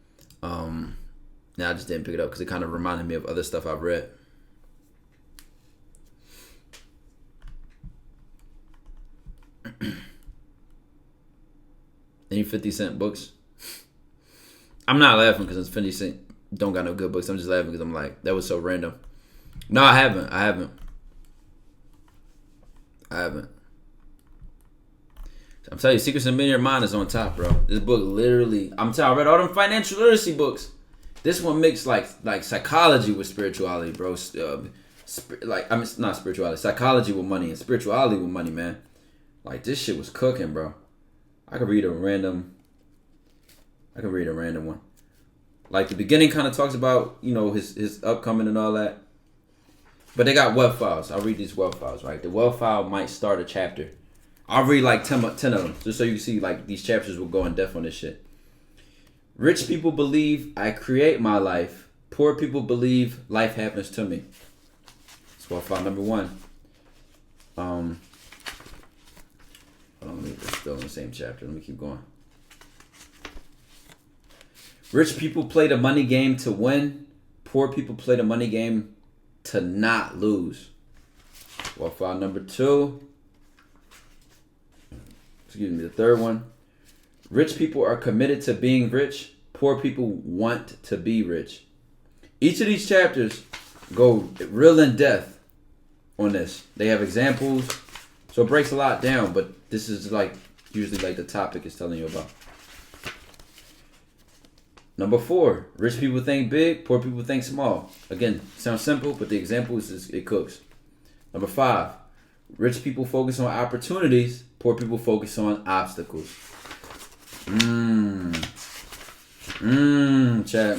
Now I just didn't pick it up because it kind of reminded me of other stuff I've read. Any 50 Cent books? I'm not laughing because 50 Cent don't got no good books. I'm just laughing because I'm like, that was so random. No, I haven't. I'm telling you, Secrets of a Millionaire Mind is on top, bro. This book literally, I read all them financial literacy books. This one mixed like psychology with spirituality, bro. Not spirituality, psychology with money and spirituality with money, man. Like, this shit was cooking, bro. I could read a random one. Like, the beginning kind of talks about, you know, his upcoming and all that. But they got wealth files. I'll read these wealth files, right? The wealth file might start a chapter. I'll read like 10 of them, just so you can see like these chapters will go in depth on this shit. Rich people believe I create my life. Poor people believe life happens to me. That's wealth file number 1. Hold on, it's still in the same chapter. Let me keep going. Rich people play the money game to win. Poor people play the money game to not lose. Wealth file number 2. Excuse me, the third one. Rich people are committed to being rich. Poor people want to be rich. Each of these chapters go real in depth on this. They have examples, so it breaks a lot down, but this is like usually like the topic is telling you about. Number 4, rich people think big, poor people think small. Again, sounds simple, but the examples it cooks. Number 5, rich people focus on opportunities, poor people focus on obstacles. Chat.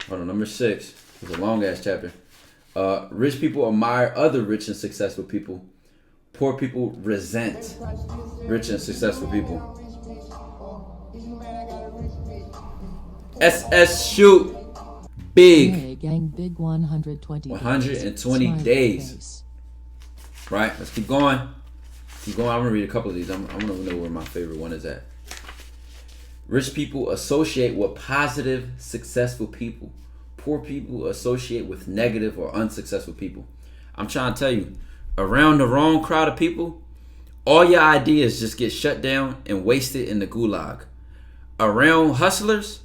Hold on, number 6. It's a long ass chapter. Rich people admire other rich and successful people. Poor people resent rich and successful people. SS shoot big. Hey, gang, big 120 120 days. Right, let's keep going. Keep going. I'm gonna read a couple of these. I'm gonna know where my favorite one is at. Rich people associate with positive, successful people. Poor people associate with negative or unsuccessful people. I'm trying to tell you, around the wrong crowd of people, all your ideas just get shut down and wasted in the gulag. Around hustlers,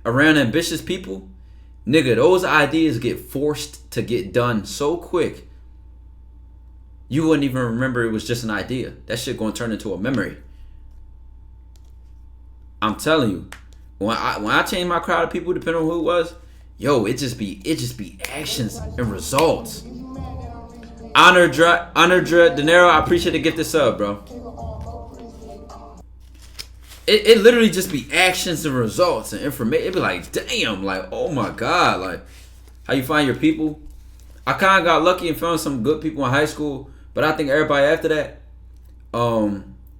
around ambitious people, nigga, those ideas get forced to get done so quick, you wouldn't even remember it was just an idea. That shit gonna turn into a memory. I'm telling you, when I change my crowd of people, depending on who it was, yo, it just be actions and results. Honor De Niro, I appreciate the gift of sub, bro. It literally just be actions and results and information. It be like, damn, like, oh my God, like, how you find your people. I kind of got lucky and found some good people in high school, but I think everybody after that,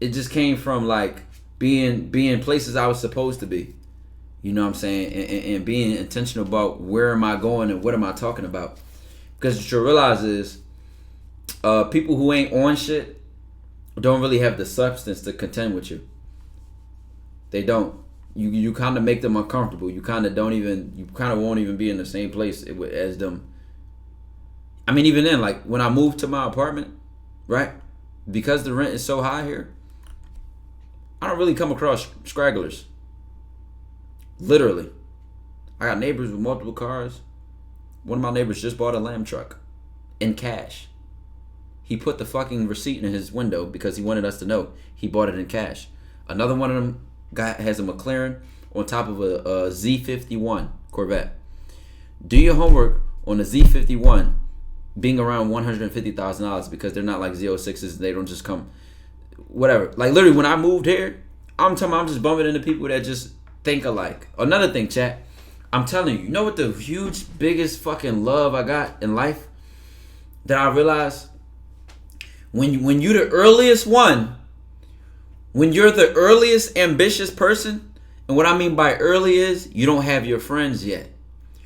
it just came from like being places I was supposed to be. You know what I'm saying? And being intentional about where am I going and what am I talking about. Because what you realize is, people who ain't on shit don't really have the substance to contend with you. They don't. You kind of make them uncomfortable. You kind of won't even be in the same place as them. I mean, even then, like when I moved to my apartment, right? Because the rent is so high here, I don't really come across stragglers. Literally. I got neighbors with multiple cars. One of my neighbors just bought a lamb truck in cash. He put the fucking receipt in his window because he wanted us to know he bought it in cash. Another one of them has a McLaren on top of a Z51 Corvette. Do your homework on a Z51 being around $150,000 because they're not like Z06s. They don't just come, whatever. Like literally, when I moved here, I'm just bumping into people that just think alike. Another thing, chat. I'm telling you, you know what the huge, biggest fucking love I got in life that I realized? When you're the earliest one, when you're the earliest ambitious person, and what I mean by early is you don't have your friends yet.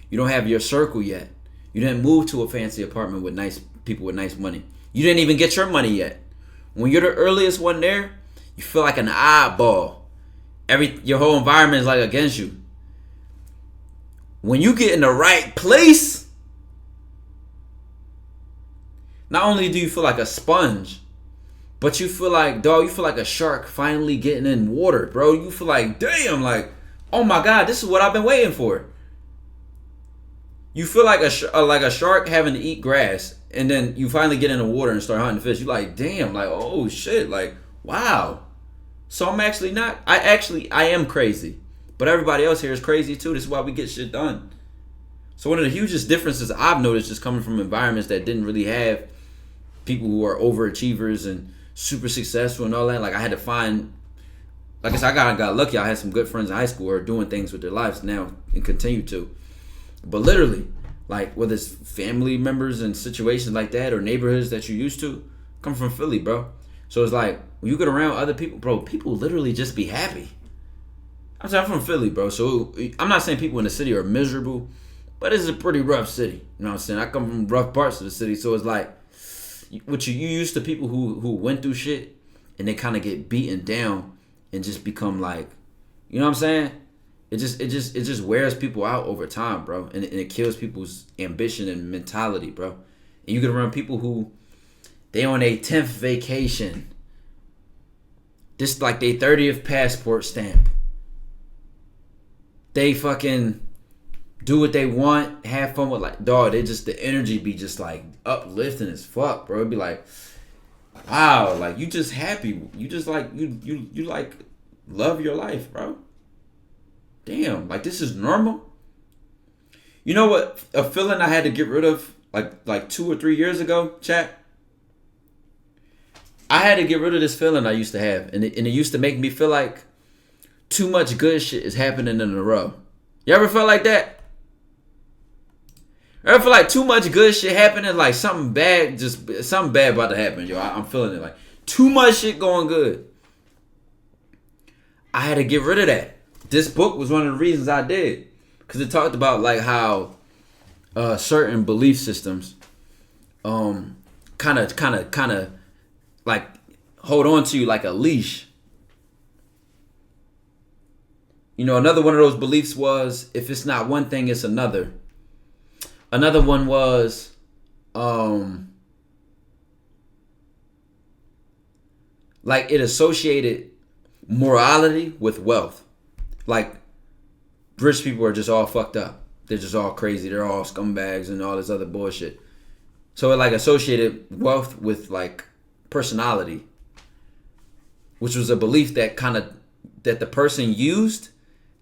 You don't have your circle yet. You didn't move to a fancy apartment with nice people with nice money. You didn't even get your money yet. When you're the earliest one there, you feel like an oddball. Your whole environment is like against you. When you get in the right place, not only do you feel like a sponge, but you feel like, dog, you feel like a shark finally getting in water, bro. You feel like, damn, like, oh my God, this is what I've been waiting for. You feel like a shark having to eat grass, and then you finally get in the water and start hunting fish. You're like, damn, like, oh shit, like, wow. So I am crazy. But everybody else here is crazy too. This is why we get shit done. So one of the hugest differences I've noticed just coming from environments that didn't really have people who are overachievers and super successful and all that. Like I had to find, like I said, I got lucky. I had some good friends in high school who are doing things with their lives now and continue to. But literally, like whether it's family members and situations like that or neighborhoods that you're used to, come from Philly, bro. So it's like when you get around other people, bro, people literally just be happy. I'm from Philly, bro. So I'm not saying people in the city are miserable, but it's a pretty rough city. You know what I'm saying? I come from rough parts of the city, so it's like what you used to people who went through shit and they kind of get beaten down and just become like, you know what I'm saying? It just wears people out over time, bro, and it kills people's ambition and mentality, bro. And you get around people who they on a 10th vacation, this like their 30th passport stamp. They fucking do what they want, have fun with, like, dog, they just, the energy be just like uplifting as fuck, bro. It'd be like, wow, like you just happy. You just like, you like love your life, bro. Damn, like this is normal. You know what? A feeling I had to get rid of like 2 or 3 years ago, chat. I had to get rid of this feeling I used to have, and it used to make me feel like too much good shit is happening in a row. You ever felt like that? I feel like too much good shit happening, like something bad about to happen, yo. I'm feeling it, like too much shit going good. I had to get rid of that. This book was one of the reasons I did, because it talked about like how certain belief systems, kind of like hold on to you like a leash. You know, another one of those beliefs was if it's not one thing, it's another. Another one was like it associated morality with wealth. Like rich people are just all fucked up. They're just all crazy. They're all scumbags and all this other bullshit. So it like associated wealth with like personality, which was a belief that that the person used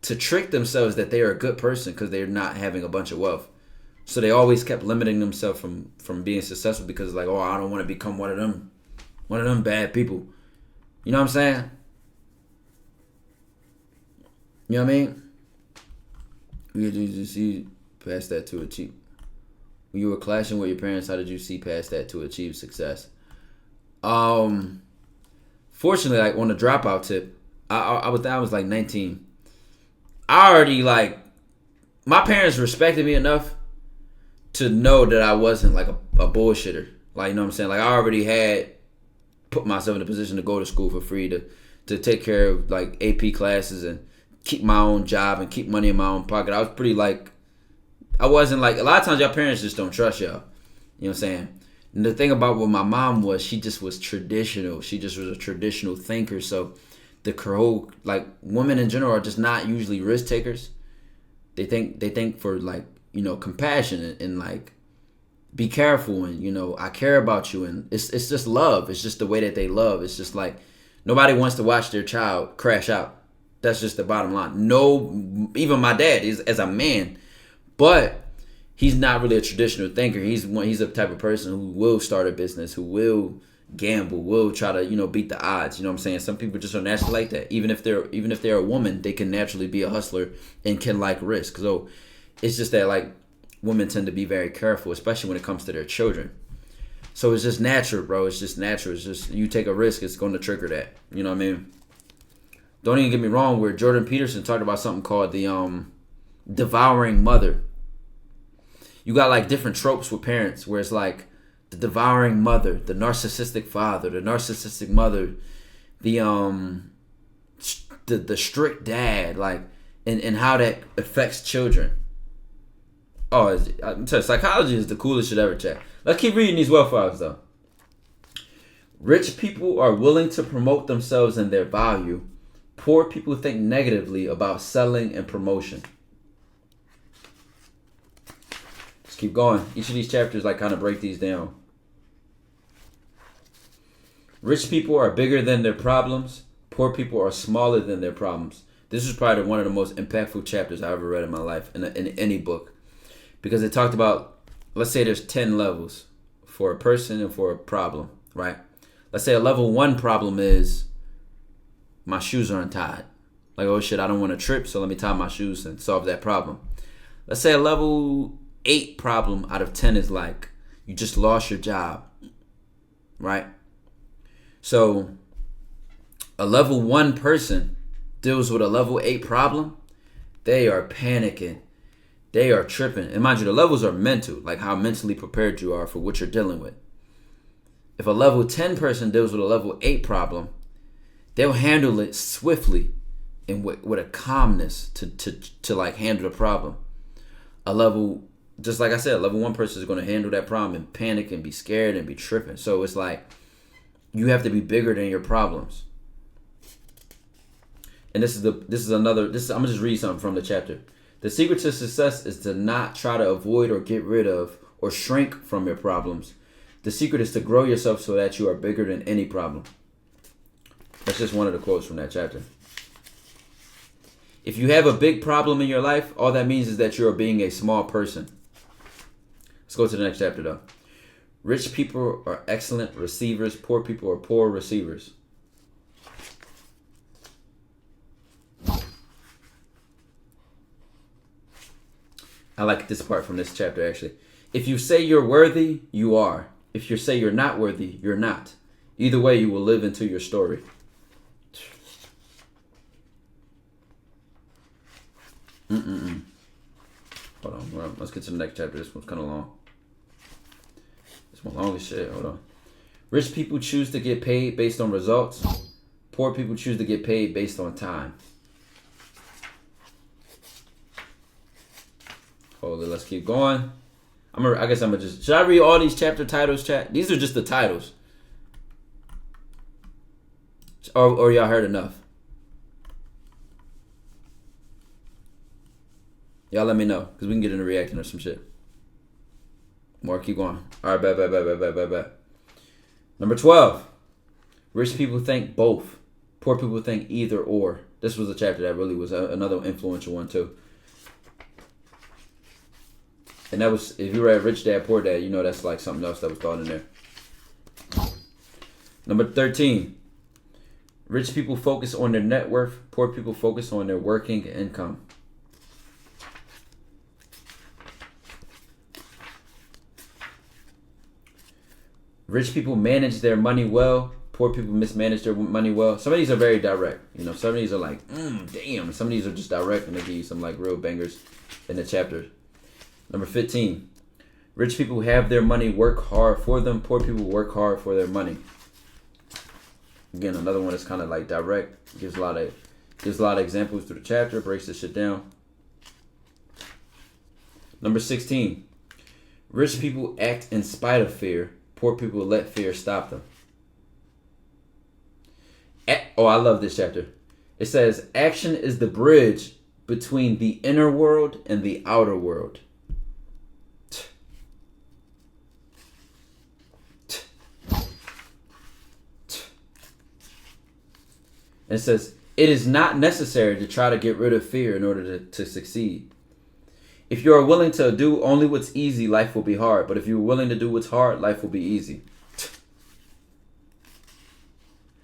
to trick themselves that they are a good person because they're not having a bunch of wealth. So they always kept limiting themselves from being successful because like, oh, I don't want to become one of them bad people. You know what I'm saying? You know what I mean? You just see past that to achieve. When you were clashing with your parents, how did you see past that to achieve success? Fortunately, like on the dropout tip, I was like 19. I already like my parents respected me enough to know that I wasn't like a bullshitter. Like, you know what I'm saying? Like I already had put myself in a position to go to school for free to take care of like AP classes and keep my own job and keep money in my own pocket. I was pretty like, I wasn't like, a lot of times your parents just don't trust y'all. You know what I'm saying? And the thing about what my mom was, she just was traditional. She just was a traditional thinker. So the whole, like women in general are just not usually risk takers. They think for like, you know, compassion and like be careful and, you know, I care about you, and it's just love. It's just the way that they love. It's just like nobody wants to watch their child crash out. That's just the bottom line. No, even my dad is as a man, but he's not really a traditional thinker. He's a type of person who will start a business, who will gamble, will try to, you know, beat the odds. You know what I'm saying? Some people just are naturally like that. Even if they're a woman, they can naturally be a hustler and can like risk. So it's just that like women tend to be very careful, especially when it comes to their children. So it's just natural, bro. It's just natural. It's just you take a risk, it's going to trigger that. You know what I mean? Don't even get me wrong, where Jordan Peterson talked about something called the devouring mother. You got like different tropes with parents where it's like the devouring mother, the narcissistic father, the narcissistic mother, the strict dad, like and how that affects children. Oh, I'm telling you, psychology is the coolest shit ever, chat. Let's keep reading these wealth files though. Rich people are willing to promote themselves and their value. Poor people think negatively about selling and promotion. Let's keep going. Each of these chapters like kind of break these down. Rich people are bigger than their problems. Poor people are smaller than their problems. This was probably one of the most impactful chapters I ever read in my life in any book. Because it talked about, let's say there's 10 levels for a person and for a problem, right? Let's say a level 1 problem is my shoes are untied. Like, oh shit, I don't want to trip, so let me tie my shoes and solve that problem. Let's say a level 8 problem out of 10 is like, you just lost your job, right? So a level 1 person deals with a level 8 problem. They are panicking. They are tripping. And mind you, the levels are mental, like how mentally prepared you are for what you're dealing with. If a level 10 person deals with a level 8 problem, they'll handle it swiftly and with a calmness to like handle the problem. A level, just like I said, level 1 person is going to handle that problem and panic and be scared and be tripping. So it's like you have to be bigger than your problems. And I'm gonna just read something from the chapter. The secret to success is to not try to avoid or get rid of or shrink from your problems. The secret is to grow yourself so that you are bigger than any problem. That's just one of the quotes from that chapter. If you have a big problem in your life, all that means is that you are being a small person. Let's go to the next chapter though. Rich people are excellent receivers. Poor people are poor receivers. I like this part from this chapter actually. If you say you're worthy, you are. If you say you're not worthy, you're not. Either way, you will live into your story. Hold on. Well, let's get to the next chapter. This one's kind of long. This one long as shit. Hold on. Rich people choose to get paid based on results. Poor people choose to get paid based on time. Hold it. Let's keep going. I guess I'm gonna just. Should I read all these chapter titles, chat? These are just the titles. Or y'all heard enough? Y'all let me know, because we can get into reacting or some shit. More, keep going. All right, bet. Number 12. Rich people think both. Poor people think either or. This was a chapter that really was another influential one, too. And that was, if you read Rich Dad, Poor Dad, you know that's like something else that was thought in there. Number 13. Rich people focus on their net worth. Poor people focus on their working income. Rich people manage their money well. Poor people mismanage their money well. Some of these are very direct. You know, some of these are like, damn. Some of these are just direct and they give you some like real bangers in the chapter. Number 15. Rich people have their money work hard for them. Poor people work hard for their money. Again, another one that's kind of like direct. Gives a lot of examples through the chapter. Breaks this shit down. Number 16. Rich people act in spite of fear. Poor people let fear stop them. I love this chapter. It says, action is the bridge between the inner world and the outer world. And it says, it is not necessary to try to get rid of fear in order to succeed. If you are willing to do only what's easy, life will be hard. But if you're willing to do what's hard, life will be easy.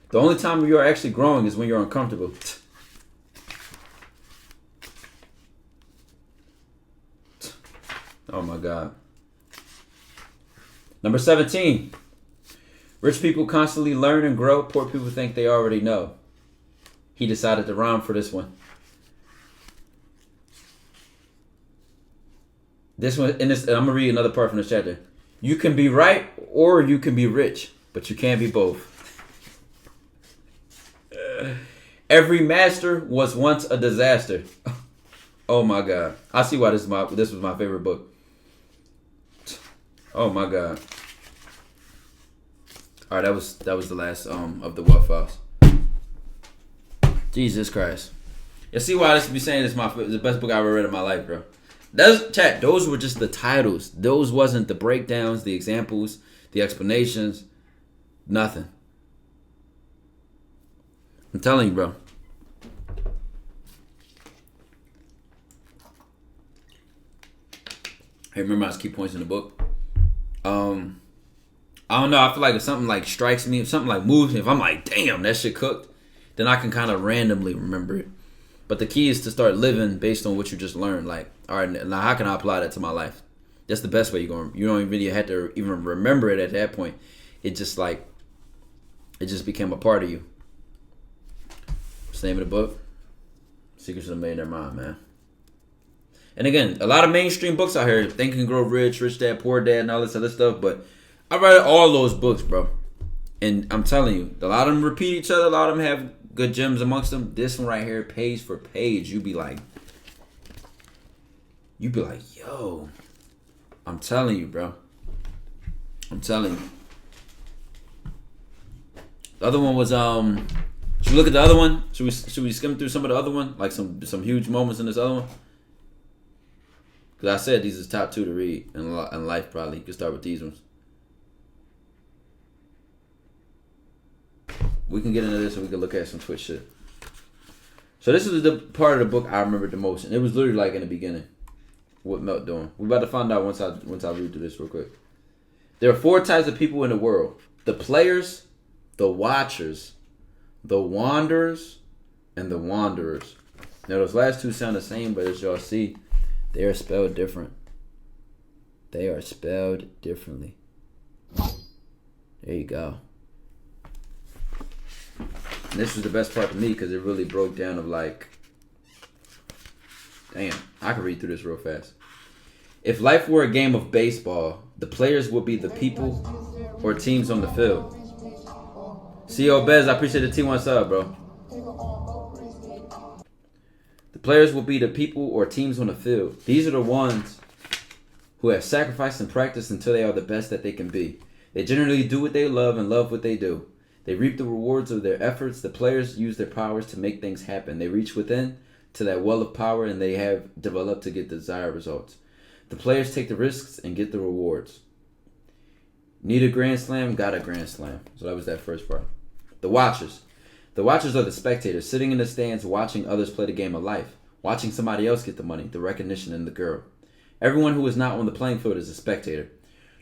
The only time you're actually growing is when you're uncomfortable. Oh my God. Number 17. Rich people constantly learn and grow. Poor people think they already know. He decided to rhyme for this one. This one, and I'm gonna read another part from this chapter. You can be right or you can be rich, but you can't be both. Every master was once a disaster. Oh my God! I see why this was my favorite book. Oh my God! All right, that was the last of the What Files. Jesus Christ! You see why this be saying it's the best book I ever read in my life, bro. Those were just the titles. Those wasn't the breakdowns, the examples, the explanations, nothing. I'm telling you, bro. Hey, remember I was keep points in the book? I don't know. I feel like if something like strikes me, if something like moves me, if I'm like, damn, that shit cooked, then I can kind of randomly remember it. But the key is to start living based on what you just learned. Like, all right, now how can I apply that to my life? That's the best way you don't really have to even remember it at that point. It just became a part of you. What's the name of the book? Secrets of the Millionaire Mind, man. And again, a lot of mainstream books out here, Think and Grow Rich, Rich Dad, Poor Dad, and all this other stuff. But I read all those books, bro. And I'm telling you, a lot of them repeat each other. A lot of them have good gems amongst them. This one right here, page for page, you'd be like, yo, I'm telling you, bro. I'm telling you. The other one was should we look at the other one? Should we skim through some of the other one, like some huge moments in this other one? Because I said these is top 2 to read in life. Probably you can start with these ones. We can get into this and we can look at some Twitch shit. So this is the part of the book I remember the most, and it was literally like in the beginning. What Melt doing? We're about to find out once I read through this real quick. There are 4 types of people in the world: the players, the watchers, the wanderers, and the wanderers. Now those last 2 sound the same, but as y'all see, they are spelled different. They are spelled differently. There you go. And this was the best part to me because it really broke down of like, damn, I could read through this real fast. If life were a game of baseball, the players would be the people or teams on the field. CO Bez, I appreciate the T1 sub, bro. The players will be the people or teams on the field. These are the ones who have sacrificed and practiced until they are the best that they can be. They generally do what they love and love what they do. They reap the rewards of their efforts. The players use their powers to make things happen. They reach within to that well of power and they have developed to get desired results. The players take the risks and get the rewards. Need a grand slam? Got a grand slam. So that was that first part. The watchers. The watchers are the spectators sitting in the stands watching others play the game of life. Watching somebody else get the money, the recognition, and the girl. Everyone who is not on the playing field is a spectator.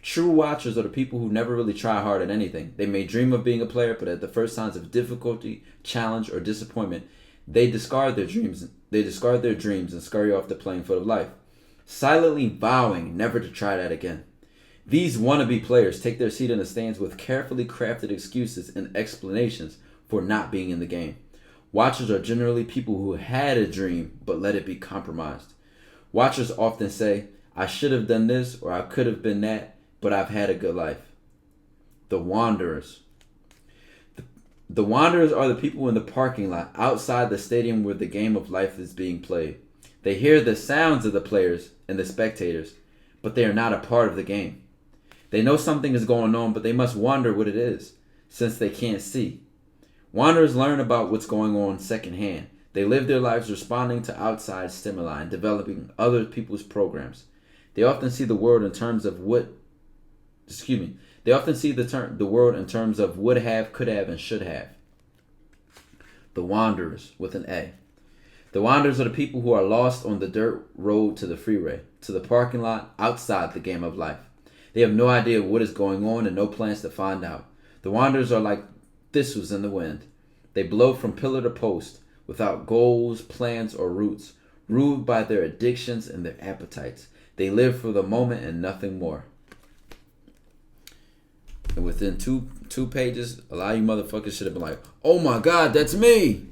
True watchers are the people who never really try hard at anything. They may dream of being a player, but at the first signs of difficulty, challenge, or disappointment, they discard their dreams. And scurry off the playing field of life, silently vowing never to try that again. These wannabe players take their seat in the stands with carefully crafted excuses and explanations for not being in the game. Watchers are generally people who had a dream but let it be compromised. Watchers often say, I should have done this or I could have been that, but I've had a good life. The wanderers. The wanderers are the people in the parking lot outside the stadium where the game of life is being played. They hear the sounds of the players and the spectators, but they are not a part of the game. They know something is going on, but they must wonder what it is, since they can't see. Wanderers learn about what's going on secondhand. They live their lives responding to outside stimuli and developing other people's programs. They often see the world in terms of They often see the world in terms of would have, could have, and should have. The wanderers with an A. The wanderers are the people who are lost on the dirt road to the freeway, to the parking lot outside the game of life. They have no idea what is going on and no plans to find out. The wanderers are like thistles in the wind. They blow from pillar to post without goals, plans, or roots, ruled by their addictions and their appetites. They live for the moment and nothing more. And within two pages, a lot of you motherfuckers should have been like, oh my God, that's me.